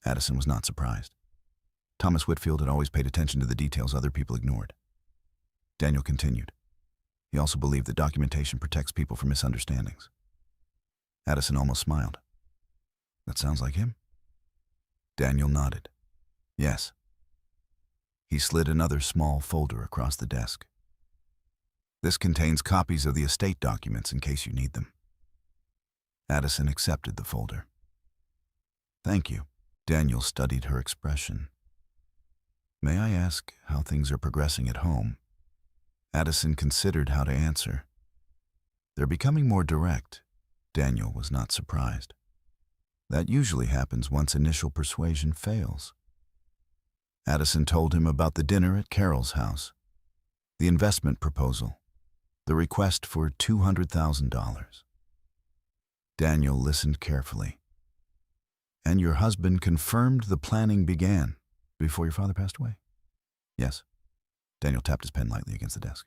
Addison was not surprised. Thomas Whitfield had always paid attention to the details other people ignored. Daniel continued. He also believed that documentation protects people from misunderstandings. Addison almost smiled. That sounds like him. Daniel nodded. Yes. He slid another small folder across the desk. This contains copies of the estate documents in case you need them. Addison accepted the folder. Thank you. Daniel studied her expression. May I ask how things are progressing at home? Addison considered how to answer. They're becoming more direct. Daniel was not surprised. That usually happens once initial persuasion fails. Addison told him about the dinner at Carol's house, the investment proposal, the request for $200,000. Daniel listened carefully. And your husband confirmed the planning began before your father passed away? Yes. Daniel tapped his pen lightly against the desk.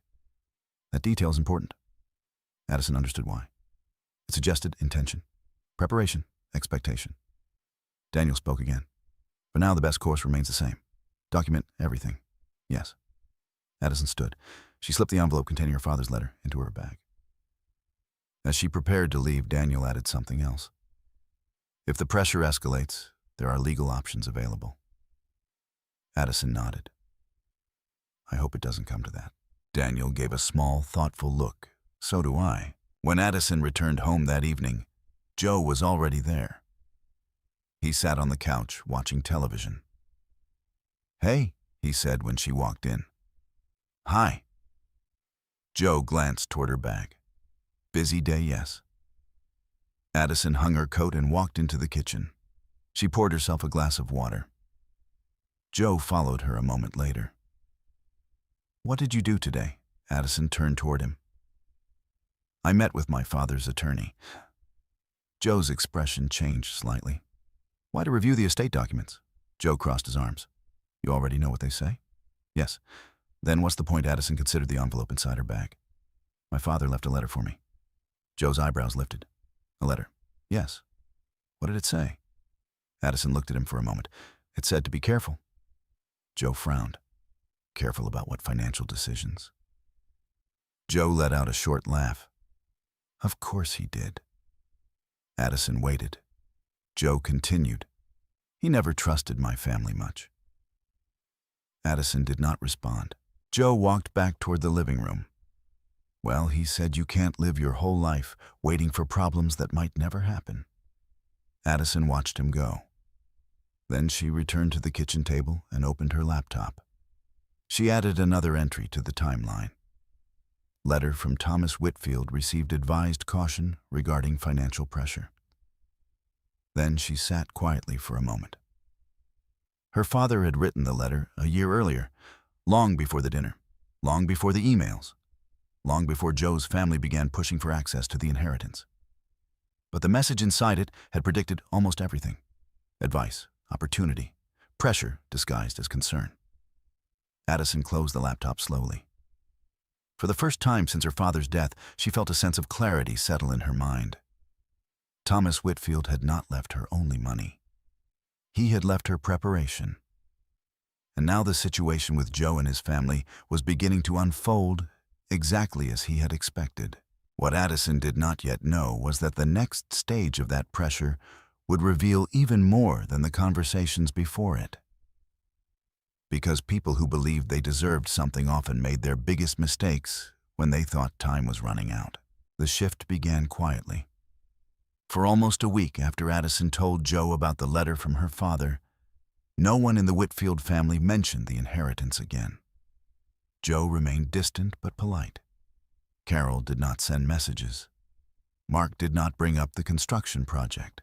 That detail is important. Addison understood why. It suggested intention, preparation, expectation. Daniel spoke again. For now, the best course remains the same. Document everything. Yes. Addison stood. She slipped the envelope containing her father's letter into her bag. As she prepared to leave, Daniel added something else. If the pressure escalates, there are legal options available. Addison nodded. I hope it doesn't come to that. Daniel gave a small, thoughtful look. So do I. When Addison returned home that evening, Joe was already there. He sat on the couch, watching television. Hey, he said when she walked in. Hi. Joe glanced toward her bag. Busy day, yes. Addison hung her coat and walked into the kitchen. She poured herself a glass of water. Joe followed her a moment later. What did you do today? Addison turned toward him. I met with my father's attorney. Joe's expression changed slightly. Why to review the estate documents? Joe crossed his arms. You already know what they say? Yes. Then what's the point? Addison considered the envelope inside her bag. My father left a letter for me. Joe's eyebrows lifted. A letter? Yes. What did it say? Addison looked at him for a moment. It said to be careful. Joe frowned. Careful about what financial decisions? Joe let out a short laugh. Of course he did. Addison waited. Joe continued. He never trusted my family much. Addison did not respond. Joe walked back toward the living room. Well, he said you can't live your whole life waiting for problems that might never happen. Addison watched him go. Then she returned to the kitchen table and opened her laptop. She added another entry to the timeline. Letter from Thomas Whitfield received advised caution regarding financial pressure. Then she sat quietly for a moment. Her father had written the letter a year earlier, long before the dinner, long before the emails, long before Joe's family began pushing for access to the inheritance. But the message inside it had predicted almost everything. Advice, opportunity, pressure disguised as concern. Addison closed the laptop slowly. For the first time since her father's death, she felt a sense of clarity settle in her mind. Thomas Whitfield had not left her only money. He had left her preparation. And now the situation with Joe and his family was beginning to unfold exactly as he had expected. What Addison did not yet know was that the next stage of that pressure would reveal even more than the conversations before it. Because people who believed they deserved something often made their biggest mistakes when they thought time was running out. The shift began quietly. For almost a week after Addison told Joe about the letter from her father, no one in the Whitfield family mentioned the inheritance again. Joe remained distant but polite. Carol did not send messages. Mark did not bring up the construction project.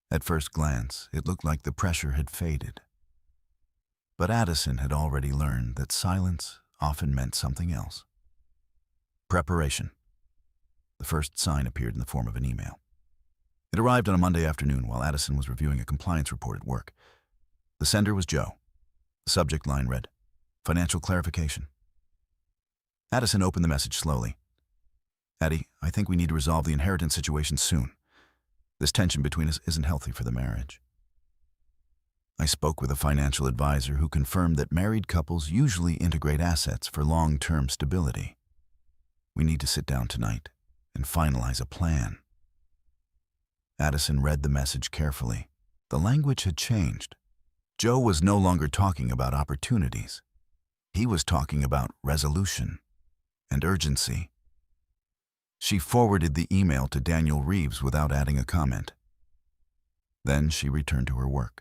At first glance, it looked like the pressure had faded. But Addison had already learned that silence often meant something else. Preparation. The first sign appeared in the form of an email. It arrived on a Monday afternoon while Addison was reviewing a compliance report at work. The sender was Joe. The subject line read, "Financial clarification." Addison opened the message slowly. "Addie, I think we need to resolve the inheritance situation soon. This tension between us isn't healthy for the marriage. I spoke with a financial advisor who confirmed that married couples usually integrate assets for long-term stability. We need to sit down tonight and finalize a plan." Addison read the message carefully. The language had changed. Joe was no longer talking about opportunities. He was talking about resolution and urgency. She forwarded the email to Daniel Reeves without adding a comment. Then she returned to her work.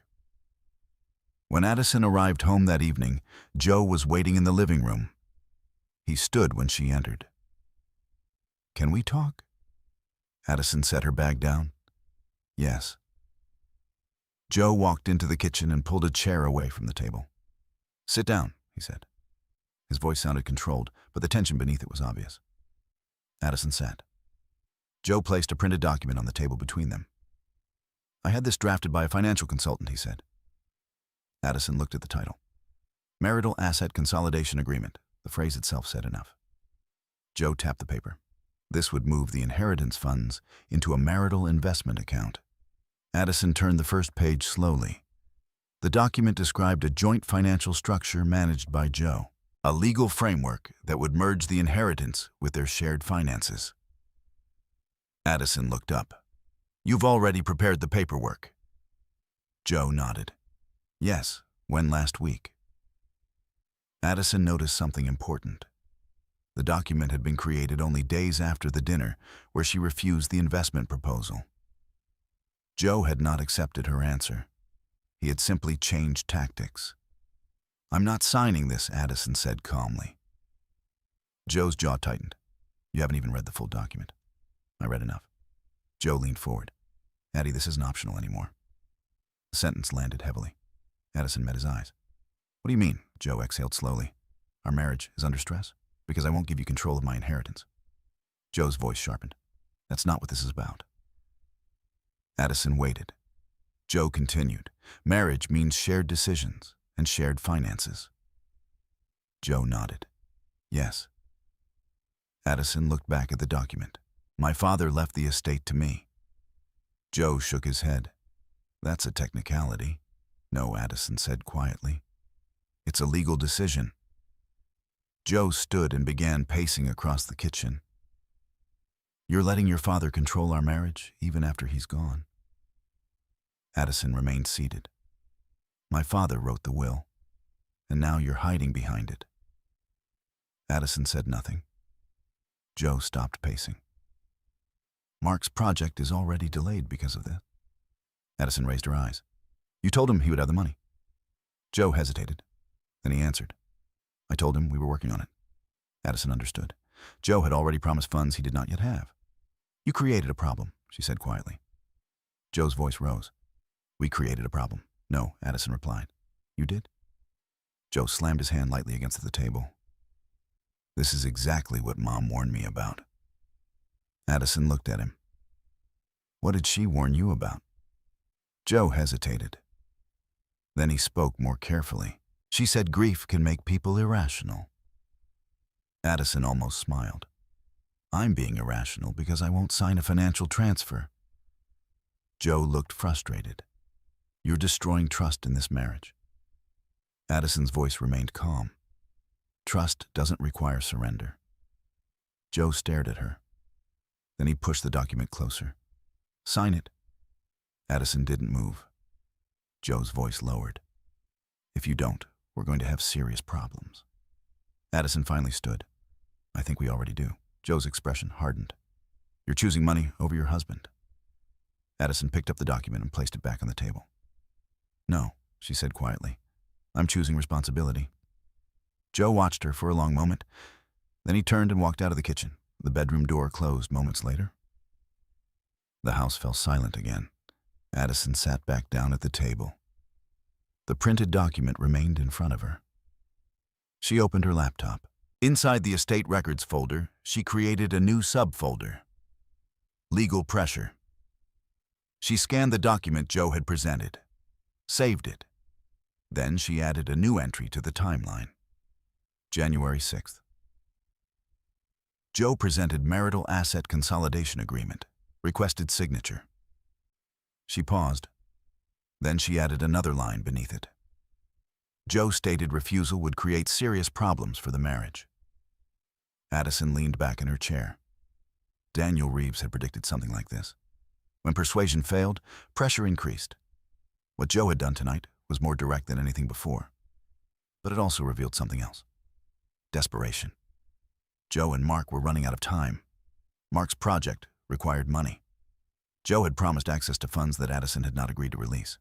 When Addison arrived home that evening, Joe was waiting in the living room. He stood when she entered. "Can we talk?" Addison set her bag down. "Yes." Joe walked into the kitchen and pulled a chair away from the table. "Sit down," he said. His voice sounded controlled, but the tension beneath it was obvious. Addison sat. Joe placed a printed document on the table between them. "I had this drafted by a financial consultant," he said. Addison looked at the title. "Marital Asset Consolidation Agreement." The phrase itself said enough. Joe tapped the paper. This would move the inheritance funds into a marital investment account. Addison turned the first page slowly. The document described a joint financial structure managed by Joe, a legal framework that would merge the inheritance with their shared finances. Addison looked up. "You've already prepared the paperwork." Joe nodded. "Yes, when last week." Addison noticed something important. The document had been created only days after the dinner, where she refused the investment proposal. Joe had not accepted her answer. He had simply changed tactics. "I'm not signing this," Addison said calmly. Joe's jaw tightened. "You haven't even read the full document." "I read enough." Joe leaned forward. "Addie, this isn't optional anymore." The sentence landed heavily. Addison met his eyes. "What do you mean?" Joe exhaled slowly. "Our marriage is under stress? Because I won't give you control of my inheritance." Joe's voice sharpened. "That's not what this is about." Addison waited. Joe continued. "Marriage means shared decisions and shared finances." Joe nodded. "Yes." Addison looked back at the document. "My father left the estate to me." Joe shook his head. "That's a technicality." "No," Addison said quietly. "It's a legal decision." Joe stood and began pacing across the kitchen. "You're letting your father control our marriage, even after he's gone." Addison remained seated. "My father wrote the will, and now you're hiding behind it." Addison said nothing. Joe stopped pacing. "Mark's project is already delayed because of this." Addison raised her eyes. "You told him he would have the money." Joe hesitated. Then he answered. "I told him we were working on it." Addison understood. Joe had already promised funds he did not yet have. "You created a problem," she said quietly. Joe's voice rose. "We created a problem." "No," Addison replied. "You did?" Joe slammed his hand lightly against the table. "This is exactly what Mom warned me about." Addison looked at him. "What did she warn you about?" Joe hesitated. Then he spoke more carefully. She said grief can make people irrational. Addison almost smiled. I'm being irrational because I won't sign a financial transfer. Joe looked frustrated. You're destroying trust in this marriage. Addison's voice remained calm. Trust doesn't require surrender. Joe stared at her. Then he pushed the document closer. Sign it. Addison didn't move. Joe's voice lowered. If you don't, we're going to have serious problems. Addison finally stood. I think we already do. Joe's expression hardened. You're choosing money over your husband. Addison picked up the document and placed it back on the table. No, she said quietly. I'm choosing responsibility. Joe watched her for a long moment. Then he turned and walked out of the kitchen. The bedroom door closed moments later. The house fell silent again. Addison sat back down at the table. The printed document remained in front of her. She opened her laptop. Inside the estate records folder, she created a new subfolder. Legal pressure. She scanned the document Joe had presented, saved it. Then she added a new entry to the timeline. January 6th. Joe presented marital asset consolidation agreement, requested signature. She paused. Then she added another line beneath it. Joe stated refusal would create serious problems for the marriage. Addison leaned back in her chair. Daniel Reeves had predicted something like this. When persuasion failed, pressure increased. What Joe had done tonight was more direct than anything before. But it also revealed something else. Desperation. Joe and Mark were running out of time. Mark's project required money. Joe had promised access to funds that Addison had not agreed to release.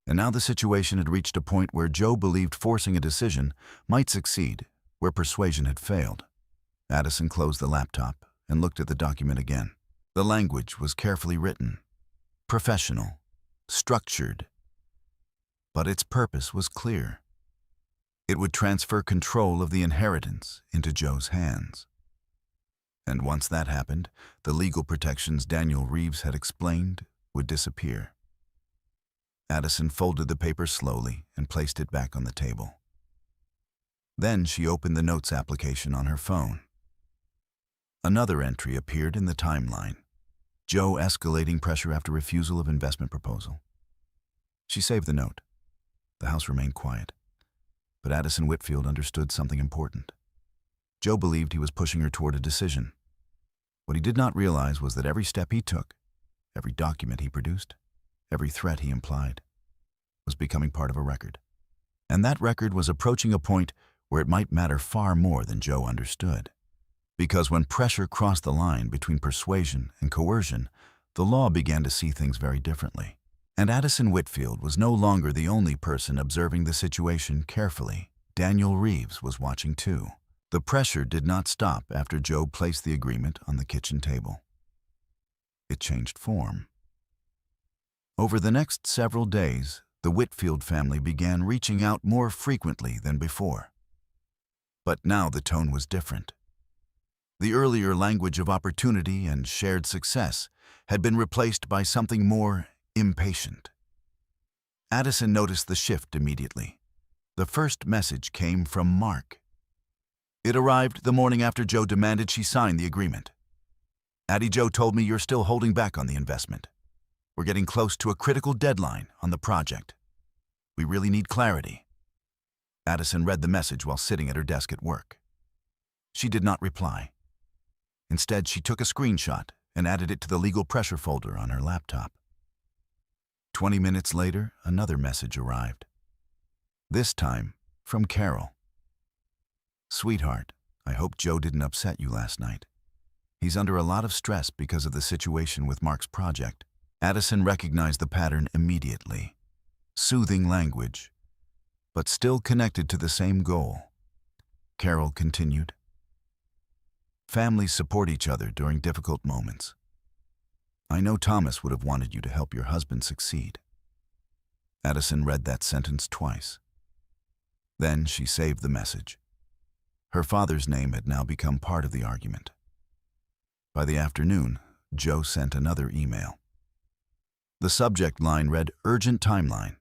And now the situation had reached a point where Joe believed forcing a decision might succeed where persuasion had failed. Addison closed the laptop and looked at the document again. The language was carefully written, professional, structured, but its purpose was clear. It would transfer control of the inheritance into Joe's hands. And once that happened, the legal protections Daniel Reeves had explained would disappear. Addison folded the paper slowly and placed it back on the table. Then she opened the notes application on her phone. Another entry appeared in the timeline. Joe escalating pressure after refusal of investment proposal. She saved the note. The house remained quiet. But Addison Whitfield understood something important. Joe believed he was pushing her toward a decision. What he did not realize was that every step he took, every document he produced, every threat he implied, was becoming part of a record. And that record was approaching a point where it might matter far more than Joe understood. Because when pressure crossed the line between persuasion and coercion, the law began to see things very differently. And Addison Whitfield was no longer the only person observing the situation carefully. Daniel Reeves was watching too. The pressure did not stop after Joe placed the agreement on the kitchen table. It changed form. Over the next several days, the Whitfield family began reaching out more frequently than before. But now the tone was different. The earlier language of opportunity and shared success had been replaced by something more impatient. Addison noticed the shift immediately. The first message came from Mark. It arrived the morning after Joe demanded she sign the agreement. Addie, Joe told me you're still holding back on the investment. We're getting close to a critical deadline on the project. We really need clarity. Addison read the message while sitting at her desk at work. She did not reply. Instead, she took a screenshot and added it to the legal pressure folder on her laptop. 20 minutes later, another message arrived. This time, from Carol. Sweetheart, I hope Joe didn't upset you last night. He's under a lot of stress because of the situation with Mark's project. Addison recognized the pattern immediately. Soothing language, but still connected to the same goal. Carol continued. Families support each other during difficult moments. I know Thomas would have wanted you to help your husband succeed. Addison read that sentence twice. Then she saved the message. Her father's name had now become part of the argument. By the afternoon, Joe sent another email. The subject line read, Urgent Timeline.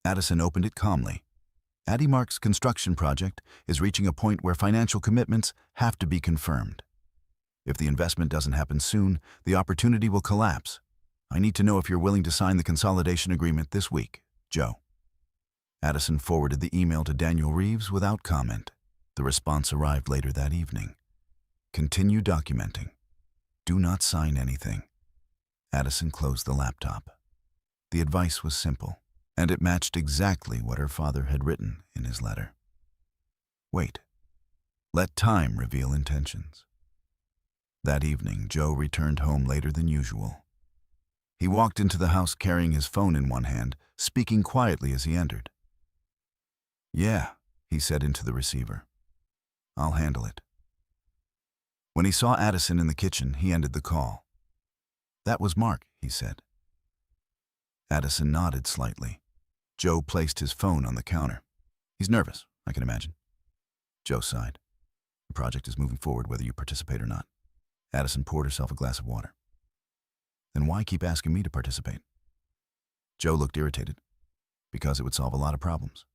Addison opened it calmly. Addie Mark's construction project is reaching a point where financial commitments have to be confirmed. If the investment doesn't happen soon, the opportunity will collapse. I need to know if you're willing to sign the consolidation agreement this week, Joe. Addison forwarded the email to Daniel Reeves without comment. The response arrived later that evening. Continue documenting. Do not sign anything. Addison closed the laptop. The advice was simple, and it matched exactly what her father had written in his letter. Wait. Let time reveal intentions. That evening, Joe returned home later than usual. He walked into the house carrying his phone in one hand, speaking quietly as he entered. "Yeah," he said into the receiver. "I'll handle it." When he saw Addison in the kitchen, he ended the call. "That was Mark," he said. Addison nodded slightly. Joe placed his phone on the counter. "He's nervous, I can imagine." Joe sighed. "The project is moving forward whether you participate or not." Addison poured herself a glass of water. "Then why keep asking me to participate?" Joe looked irritated. "Because it would solve a lot of problems."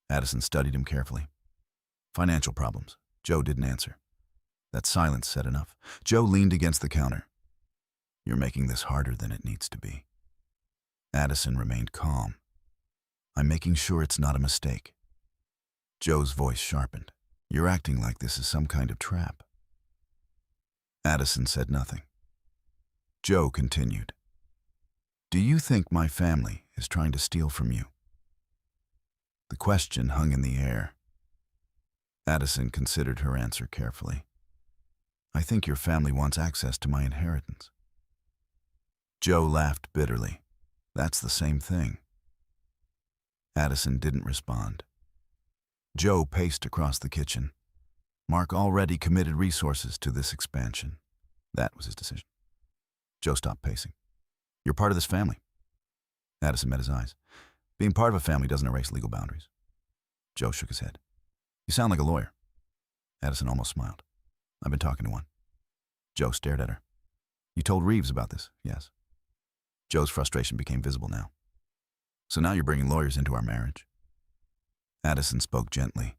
Addison studied him carefully. "Financial problems." Joe didn't answer. That silence said enough. Joe leaned against the counter. "You're making this harder than it needs to be." Addison remained calm. "I'm making sure it's not a mistake." Joe's voice sharpened. "You're acting like this is some kind of trap." Addison said nothing. Joe continued. "Do you think my family is trying to steal from you?" The question hung in the air. Addison considered her answer carefully. "I think your family wants access to my inheritance." Joe laughed bitterly. "That's the same thing." Addison didn't respond. Joe paced across the kitchen. Mark already committed resources to this expansion. That was his decision. Joe stopped pacing. "You're part of this family." Addison met his eyes. "Being part of a family doesn't erase legal boundaries." Joe shook his head. "You sound like a lawyer." Addison almost smiled. "I've been talking to one." Joe stared at her. "You told Reeves about this?" "Yes." Joe's frustration became visible now. "So now you're bringing lawyers into our marriage?" Addison spoke gently.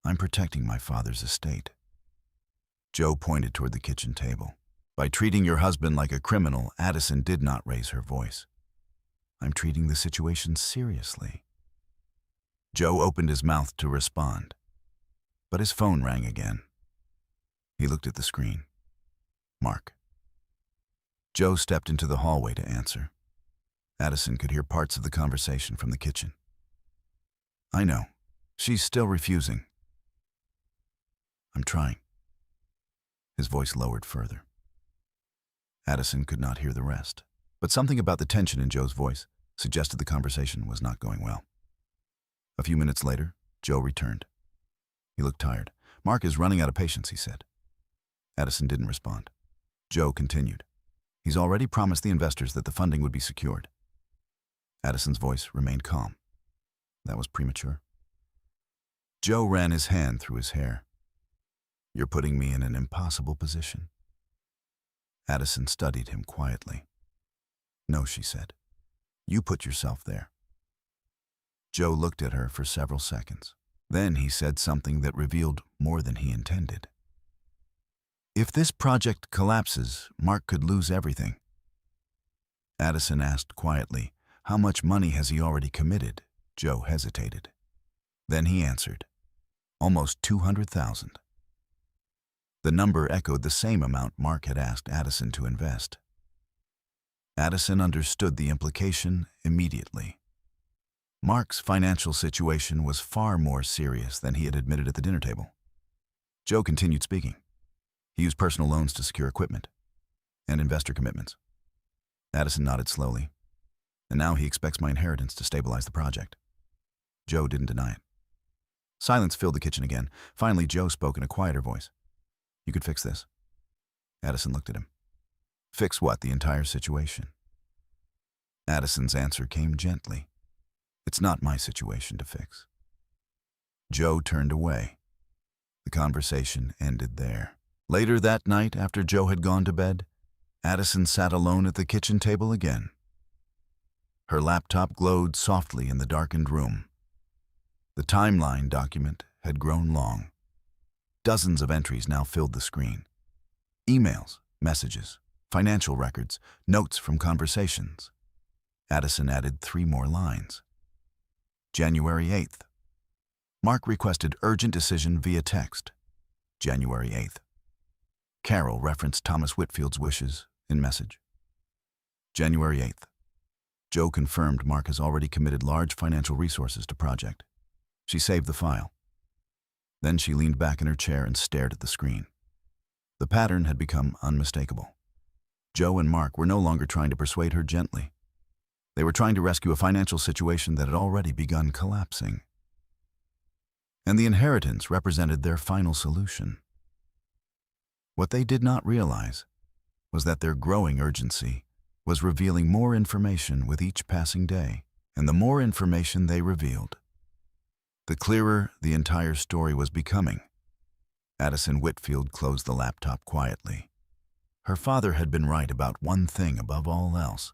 "I'm protecting my father's estate." Joe pointed toward the kitchen table. "By treating your husband like a criminal," Addison did not raise her voice. "I'm treating the situation seriously." Joe opened his mouth to respond, but his phone rang again. He looked at the screen. Mark. Joe stepped into the hallway to answer. Addison could hear parts of the conversation from the kitchen. "I know. She's still refusing." "I'm trying." His voice lowered further. Addison could not hear the rest, but something about the tension in Joe's voice suggested the conversation was not going well. A few minutes later, Joe returned. He looked tired. "Mark is running out of patience," he said. Addison didn't respond. Joe continued. "He's already promised the investors that the funding would be secured." Addison's voice remained calm. That was premature. Joe ran his hand through his hair. "You're putting me in an impossible position." Addison studied him quietly. "No," she said. "You put yourself there." Joe looked at her for several seconds. Then he said something that revealed more than he intended. "If this project collapses, Mark could lose everything." Addison asked quietly, "How much money has he already committed?" Joe hesitated. Then he answered, "Almost 200,000. The number echoed the same amount Mark had asked Addison to invest. Addison understood the implication immediately. Mark's financial situation was far more serious than he had admitted at the dinner table. Joe continued speaking. He used personal loans to secure equipment and investor commitments. Addison nodded slowly. "And now he expects my inheritance to stabilize the project." Joe didn't deny it. Silence filled the kitchen again. Finally, Joe spoke in a quieter voice. "You could fix this." Addison looked at him. "Fix what? The entire situation?" Addison's answer came gently. "It's not my situation to fix." Joe turned away. The conversation ended there. Later that night, after Joe had gone to bed, Addison sat alone at the kitchen table again. Her laptop glowed softly in the darkened room. The timeline document had grown long. Dozens of entries now filled the screen. Emails, messages, financial records, notes from conversations. Addison added 3 more lines. January 8th. Mark requested urgent decision via text. January 8th. Carol referenced Thomas Whitfield's wishes in message. January 8th. Joe confirmed Mark has already committed large financial resources to project. She saved the file. Then she leaned back in her chair and stared at the screen. The pattern had become unmistakable. Joe and Mark were no longer trying to persuade her gently. They were trying to rescue a financial situation that had already begun collapsing. And the inheritance represented their final solution. What they did not realize was that their growing urgency was revealing more information with each passing day, and the more information they revealed, the clearer the entire story was becoming. Addison Whitfield closed the laptop quietly. Her father had been right about one thing above all else.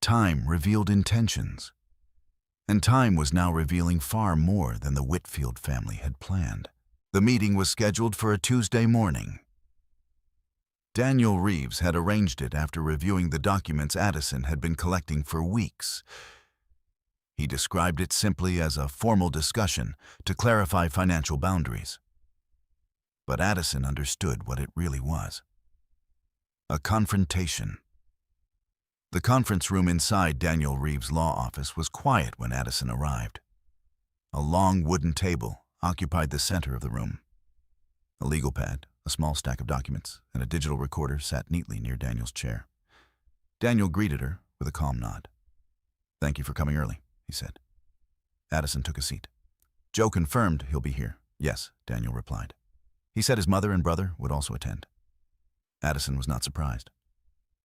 Time revealed intentions, and time was now revealing far more than the Whitfield family had planned. The meeting was scheduled for a Tuesday morning. Daniel Reeves had arranged it after reviewing the documents Addison had been collecting for weeks. He described it simply as a formal discussion to clarify financial boundaries. But Addison understood what it really was. A confrontation. The conference room inside Daniel Reeves' law office was quiet when Addison arrived. A long wooden table occupied the center of the room. A legal pad, a small stack of documents, and a digital recorder sat neatly near Daniel's chair. Daniel greeted her with a calm nod. "Thank you for coming early," he said. Addison took a seat. "Joe confirmed he'll be here." "Yes," Daniel replied. He said his mother and brother would also attend. Addison was not surprised.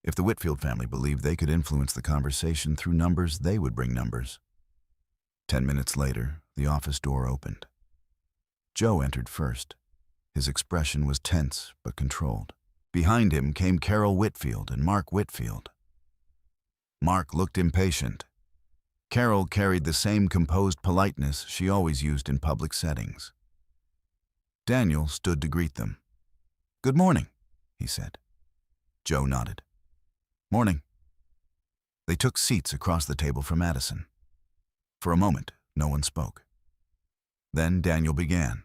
If the Whitfield family believed they could influence the conversation through numbers, they would bring numbers. 10 minutes later, the office door opened. Joe entered first. His expression was tense but controlled. Behind him came Carol Whitfield and Mark Whitfield. Mark looked impatient. Carol carried the same composed politeness she always used in public settings. Daniel stood to greet them. "Good morning," he said. Joe nodded. "Morning." They took seats across the table from Addison. For a moment, no one spoke. Then Daniel began.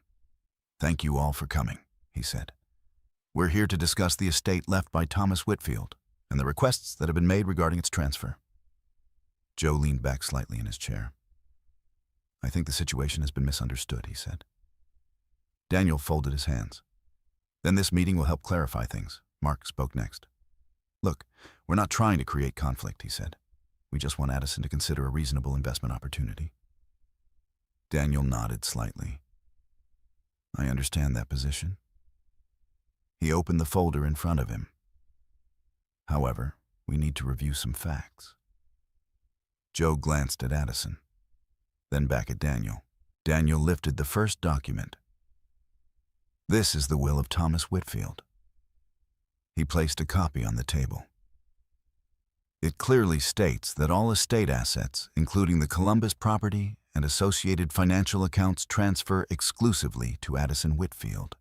"Thank you all for coming," he said. "We're here to discuss the estate left by Thomas Whitfield and the requests that have been made regarding its transfer." Joe leaned back slightly in his chair. "I think the situation has been misunderstood," he said. Daniel folded his hands. "Then this meeting will help clarify things." Mark spoke next. "Look, we're not trying to create conflict," he said. "We just want Addison to consider a reasonable investment opportunity." Daniel nodded slightly. "I understand that position." He opened the folder in front of him. "However, we need to review some facts." Joe glanced at Addison, then back at Daniel. Daniel lifted the first document. "This is the will of Thomas Whitfield." He placed a copy on the table. It clearly states that all estate assets, including the Columbus property and associated financial accounts, transfer exclusively to Addison Whitfield.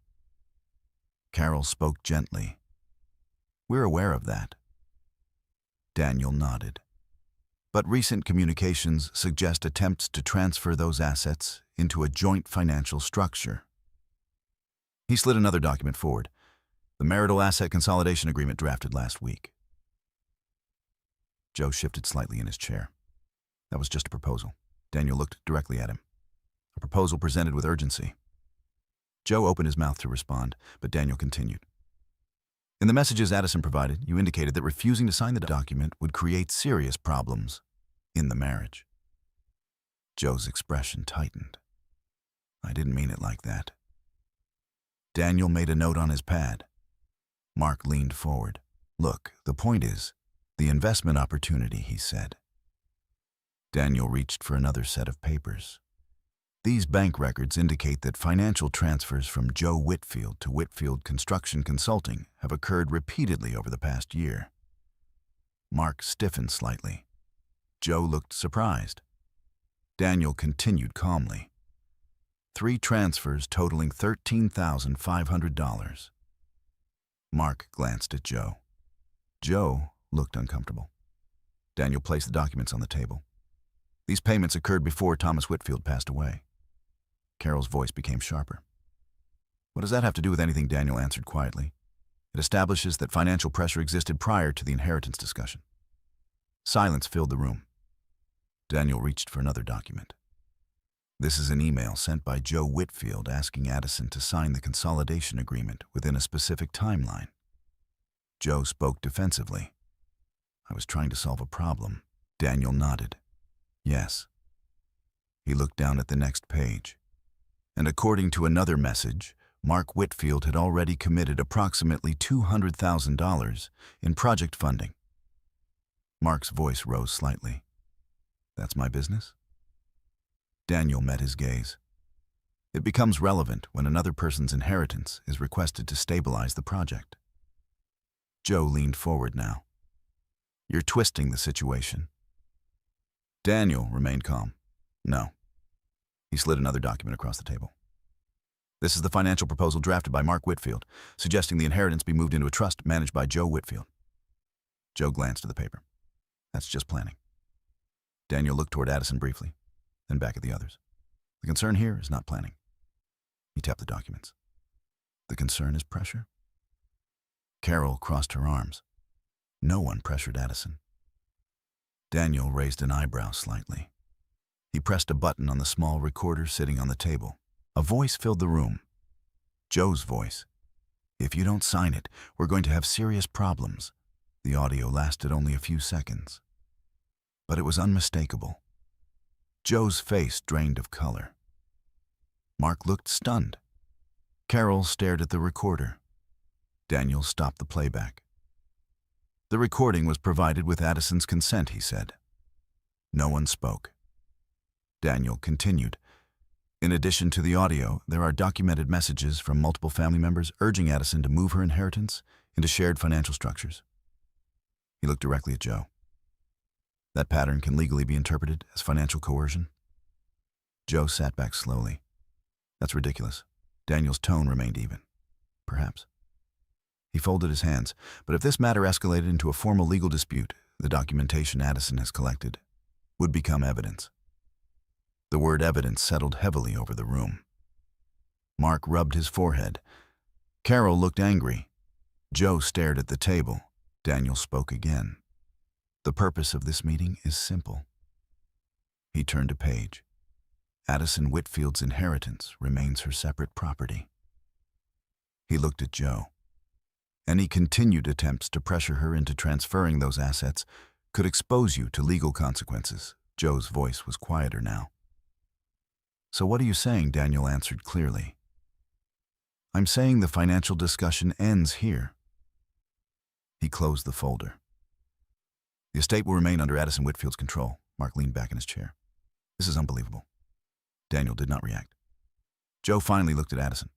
Carol spoke gently. "We're aware of that." Daniel nodded. "But recent communications suggest attempts to transfer those assets into a joint financial structure." He slid another document forward. "The marital asset consolidation agreement drafted last week." Joe shifted slightly in his chair. "That was just a proposal." Daniel looked directly at him. "A proposal presented with urgency." Joe opened his mouth to respond, but Daniel continued. "In the messages Addison provided, you indicated that refusing to sign the document would create serious problems in the marriage." Joe's expression tightened. "I didn't mean it like that." Daniel made a note on his pad. Mark leaned forward. "Look, the point is, the investment opportunity," he said. Daniel reached for another set of papers. "These bank records indicate that financial transfers from Joe Whitfield to Whitfield Construction Consulting have occurred repeatedly over the past year." Mark stiffened slightly. Joe looked surprised. Daniel continued calmly. 3 transfers totaling $13,500. Mark glanced at Joe. Joe looked uncomfortable. Daniel placed the documents on the table. These payments occurred before Thomas Whitfield passed away. Carol's voice became sharper. What does that have to do with anything? Daniel answered quietly. It establishes that financial pressure existed prior to the inheritance discussion. Silence filled the room. Daniel reached for another document. This is an email sent by Joe Whitfield asking Addison to sign the consolidation agreement within a specific timeline. Joe spoke defensively. I was trying to solve a problem. Daniel nodded. Yes. He looked down at the next page. And according to another message, Mark Whitfield had already committed approximately $200,000 in project funding. Mark's voice rose slightly. That's my business? Daniel met his gaze. It becomes relevant when another person's inheritance is requested to stabilize the project. Joe leaned forward now. You're twisting the situation. Daniel remained calm. No. He slid another document across the table. This is the financial proposal drafted by Mark Whitfield, suggesting the inheritance be moved into a trust managed by Joe Whitfield. Joe glanced at the paper. That's just planning. Daniel looked toward Addison briefly, then back at the others. The concern here is not planning. He tapped the documents. The concern is pressure? Carol crossed her arms. No one pressured Addison. Daniel raised an eyebrow slightly. He pressed a button on the small recorder sitting on the table. A voice filled the room. Joe's voice. If you don't sign it, we're going to have serious problems. The audio lasted only a few seconds. But it was unmistakable. Joe's face drained of color. Mark looked stunned. Carol stared at the recorder. Daniel stopped the playback. The recording was provided with Addison's consent, he said. No one spoke. Daniel continued. In addition to the audio, there are documented messages from multiple family members urging Addison to move her inheritance into shared financial structures. He looked directly at Joe. That pattern can legally be interpreted as financial coercion. Joe sat back slowly. That's ridiculous. Daniel's tone remained even. Perhaps. He folded his hands. But if this matter escalated into a formal legal dispute, the documentation Addison has collected would become evidence. The word evidence settled heavily over the room. Mark rubbed his forehead. Carol looked angry. Joe stared at the table. Daniel spoke again. The purpose of this meeting is simple. He turned a page. Addison Whitfield's inheritance remains her separate property. He looked at Joe. Any continued attempts to pressure her into transferring those assets could expose you to legal consequences. Joe's voice was quieter now. So what are you saying? Daniel answered clearly. I'm saying the financial discussion ends here. He closed the folder. The estate will remain under Addison Whitfield's control. Mark leaned back in his chair. This is unbelievable. Daniel did not react. Joe finally looked at Addison.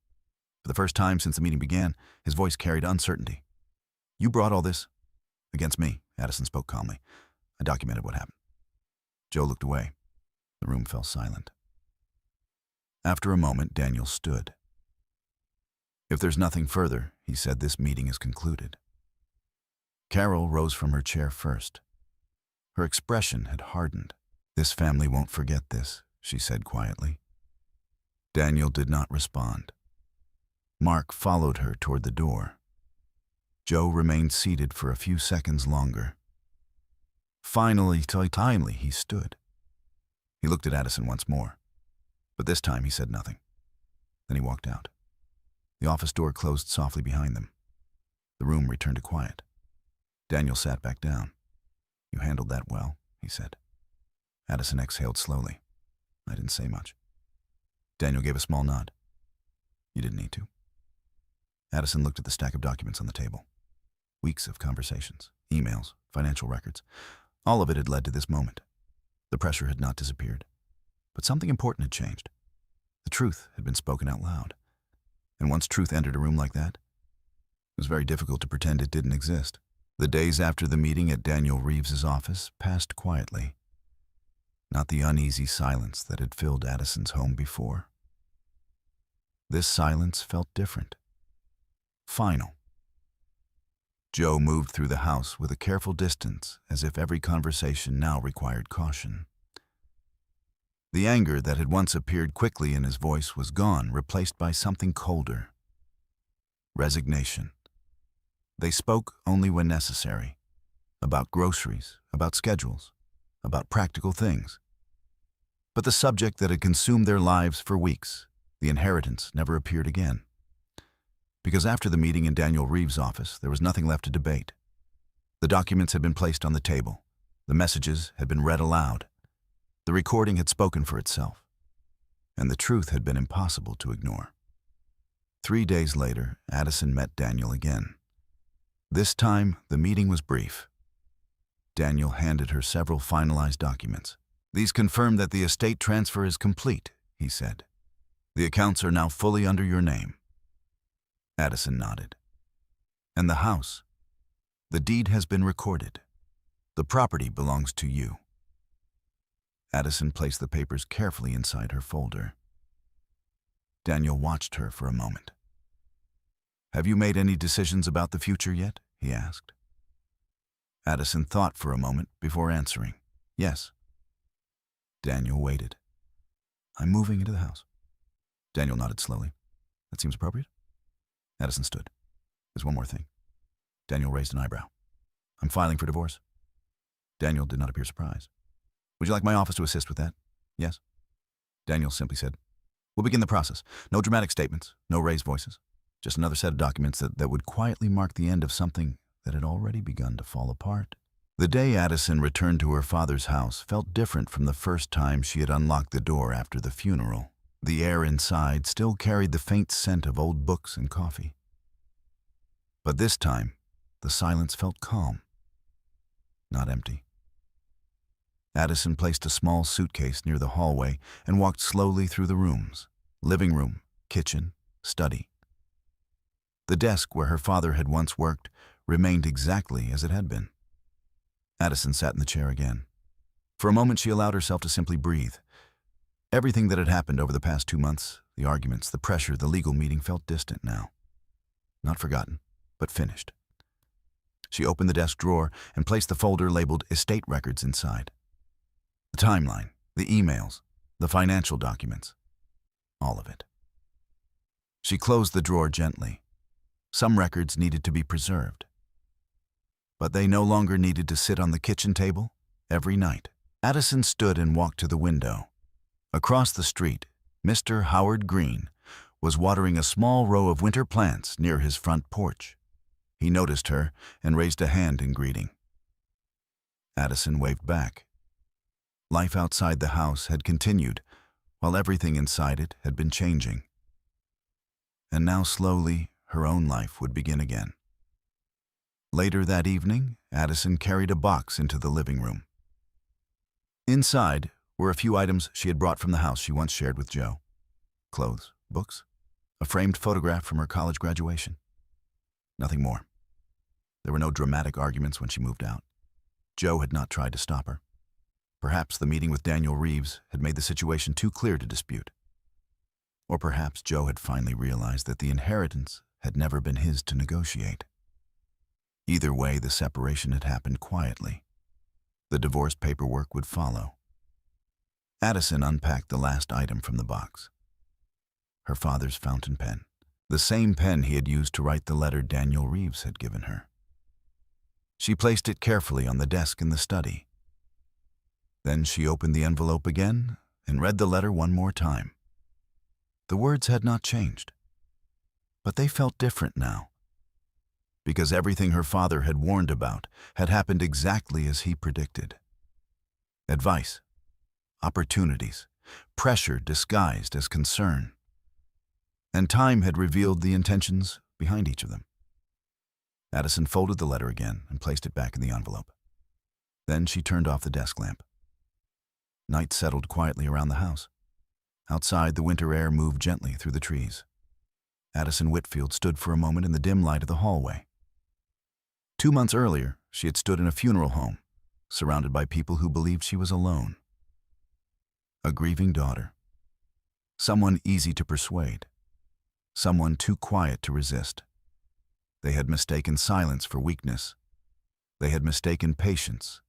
For the first time since the meeting began, his voice carried uncertainty. You brought all this? Against me, Addison spoke calmly. I documented what happened. Joe looked away. The room fell silent. After a moment, Daniel stood. If there's nothing further, he said, this meeting is concluded. Carol rose from her chair first. Her expression had hardened. This family won't forget this, she said quietly. Daniel did not respond. Mark followed her toward the door. Joe remained seated for a few seconds longer. Finally, he stood. He looked at Addison once more, but this time he said nothing. Then he walked out. The office door closed softly behind them. The room returned to quiet. Daniel sat back down. You handled that well, he said. Addison exhaled slowly. I didn't say much. Daniel gave a small nod. You didn't need to. Addison looked at the stack of documents on the table. Weeks of conversations, emails, financial records. All of it had led to this moment. The pressure had not disappeared. But something important had changed. The truth had been spoken out loud. And once truth entered a room like that, it was very difficult to pretend it didn't exist. The days after the meeting at Daniel Reeves's office passed quietly. not the uneasy silence that had filled Addison's home before. This silence felt different, final. Joe moved through the house with a careful distance, as if every conversation now required caution. The anger that had once appeared quickly in his voice was gone, replaced by something colder. Resignation. They spoke only when necessary, about groceries, about schedules, about practical things. But the subject that had consumed their lives for weeks, the inheritance, never appeared again. Because after the meeting in Daniel Reeves' office, there was nothing left to debate. The documents had been placed on the table. The messages had been read aloud. The recording had spoken for itself. And the truth had been impossible to ignore. 3 days later, Addison met Daniel again. This time, the meeting was brief. Daniel handed her several finalized documents. "These confirm that the estate transfer is complete," he said. "The accounts are now fully under your name." Addison nodded. "And the house? The deed has been recorded. The property belongs to you." Addison placed the papers carefully inside her folder. Daniel watched her for a moment. "Have you made any decisions about the future yet?" he asked. Addison thought for a moment before answering, "Yes." Daniel waited. "I'm moving into the house." Daniel nodded slowly. "That seems appropriate." Addison stood. "There's one more thing." Daniel raised an eyebrow. "I'm filing for divorce." Daniel did not appear surprised. "Would you like my office to assist with that?" "Yes." Daniel simply said, "We'll begin the process. No dramatic statements, no raised voices. Just another set of documents that would quietly mark the end of something that had already begun to fall apart." The day Addison returned to her father's house felt different from the first time she had unlocked the door after the funeral. The air inside still carried the faint scent of old books and coffee. But this time, the silence felt calm, not empty. Addison placed a small suitcase near the hallway and walked slowly through the rooms: living room, kitchen, study. The desk where her father had once worked remained exactly as it had been. Addison sat in the chair again. For a moment, she allowed herself to simply breathe. Everything that had happened over the past 2 months, the arguments, the pressure, the legal meeting, felt distant now. Not forgotten, but finished. She opened the desk drawer and placed the folder labeled Estate Records inside. The timeline, the emails, the financial documents, all of it. She closed the drawer gently. Some records needed to be preserved. But they no longer needed to sit on the kitchen table every night. Addison stood and walked to the window. Across the street, Mr. Howard Green was watering a small row of winter plants near his front porch. He noticed her and raised a hand in greeting. Addison waved back. Life outside the house had continued, while everything inside it had been changing. And now slowly, her own life would begin again. Later that evening, Addison carried a box into the living room. Inside were a few items she had brought from the house she once shared with Joe. Clothes, books, a framed photograph from her college graduation. Nothing more. There were no dramatic arguments when she moved out. Joe had not tried to stop her. Perhaps the meeting with Daniel Reeves had made the situation too clear to dispute. Or perhaps Joe had finally realized that the inheritance had never been his to negotiate. Either way, the separation had happened quietly. The divorce paperwork would follow. Addison unpacked the last item from the box. Her father's fountain pen, the same pen he had used to write the letter Daniel Reeves had given her. She placed it carefully on the desk in the study. Then she opened the envelope again and read the letter one more time. The words had not changed, but they felt different now, because everything her father had warned about had happened exactly as he predicted. Advice, opportunities, pressure disguised as concern. And time had revealed the intentions behind each of them. Addison folded the letter again and placed it back in the envelope. Then she turned off the desk lamp. Night settled quietly around the house. Outside, the winter air moved gently through the trees. Addison Whitfield stood for a moment in the dim light of the hallway. 2 months earlier, she had stood in a funeral home, surrounded by people who believed she was alone. A grieving daughter. Someone easy to persuade. Someone too quiet to resist. They had mistaken silence for weakness. They had mistaken patience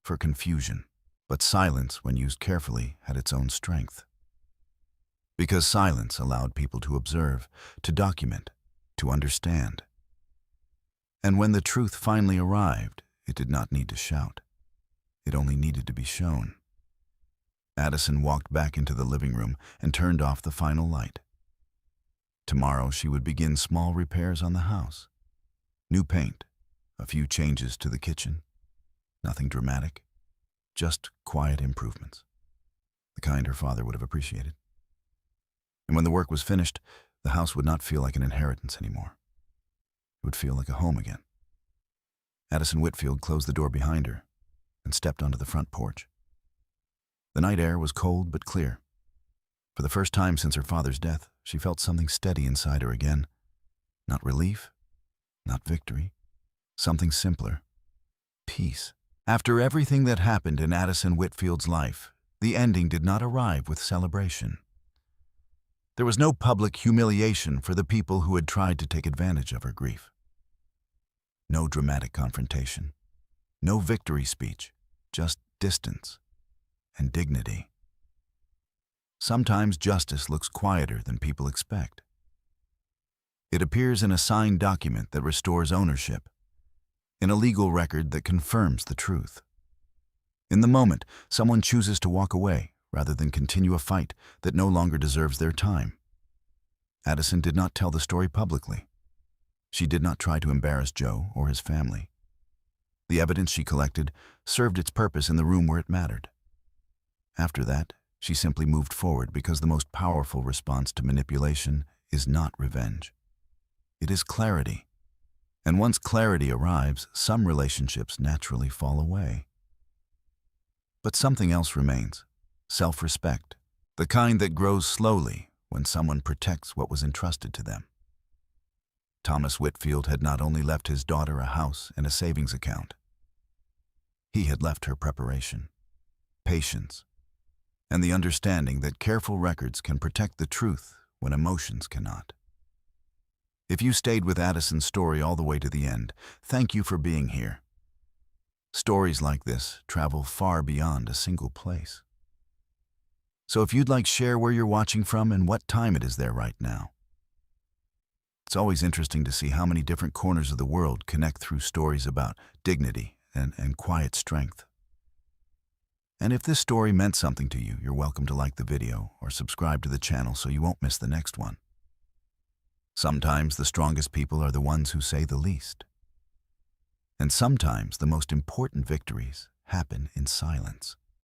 for confusion. But silence, when used carefully, had its own strength. Because silence allowed people to observe, to document, to understand. And when the truth finally arrived, it did not need to shout. It only needed to be shown. Addison walked back into the living room and turned off the final light. Tomorrow she would begin small repairs on the house. New paint, a few changes to the kitchen. Nothing dramatic, just quiet improvements. The kind her father would have appreciated. And when the work was finished, the house would not feel like an inheritance anymore. It would feel like a home again. Addison Whitfield closed the door behind her and stepped onto the front porch. The night air was cold but clear. For the first time since her father's death, she felt something steady inside her again. Not relief, not victory, something simpler. Peace. After everything that happened in Addison Whitfield's life, the ending did not arrive with celebration. There was no public humiliation for the people who had tried to take advantage of her grief. No dramatic confrontation. No victory speech, just distance and dignity. Sometimes justice looks quieter than people expect. It appears in a signed document that restores ownership, in a legal record that confirms the truth. In the moment, someone chooses to walk away rather than continue a fight that no longer deserves their time. Addison did not tell the story publicly. She did not try to embarrass Joe or his family. The evidence she collected served its purpose in the room where it mattered. After that, she simply moved forward because the most powerful response to manipulation is not revenge. It is clarity. And once clarity arrives, some relationships naturally fall away. But something else remains: self-respect, the kind that grows slowly when someone protects what was entrusted to them. Thomas Whitfield had not only left his daughter a house and a savings account. He had left her preparation, patience, and the understanding that careful records can protect the truth when emotions cannot. If you stayed with Addison's story all the way to the end, thank you for being here. Stories like this travel far beyond a single place. So if you'd like, share where you're watching from and what time it is there right now. It's always interesting to see how many different corners of the world connect through stories about dignity and quiet strength. And if this story meant something to you, you're welcome to like the video or subscribe to the channel so you won't miss the next one. Sometimes the strongest people are the ones who say the least. And sometimes the most important victories happen in silence.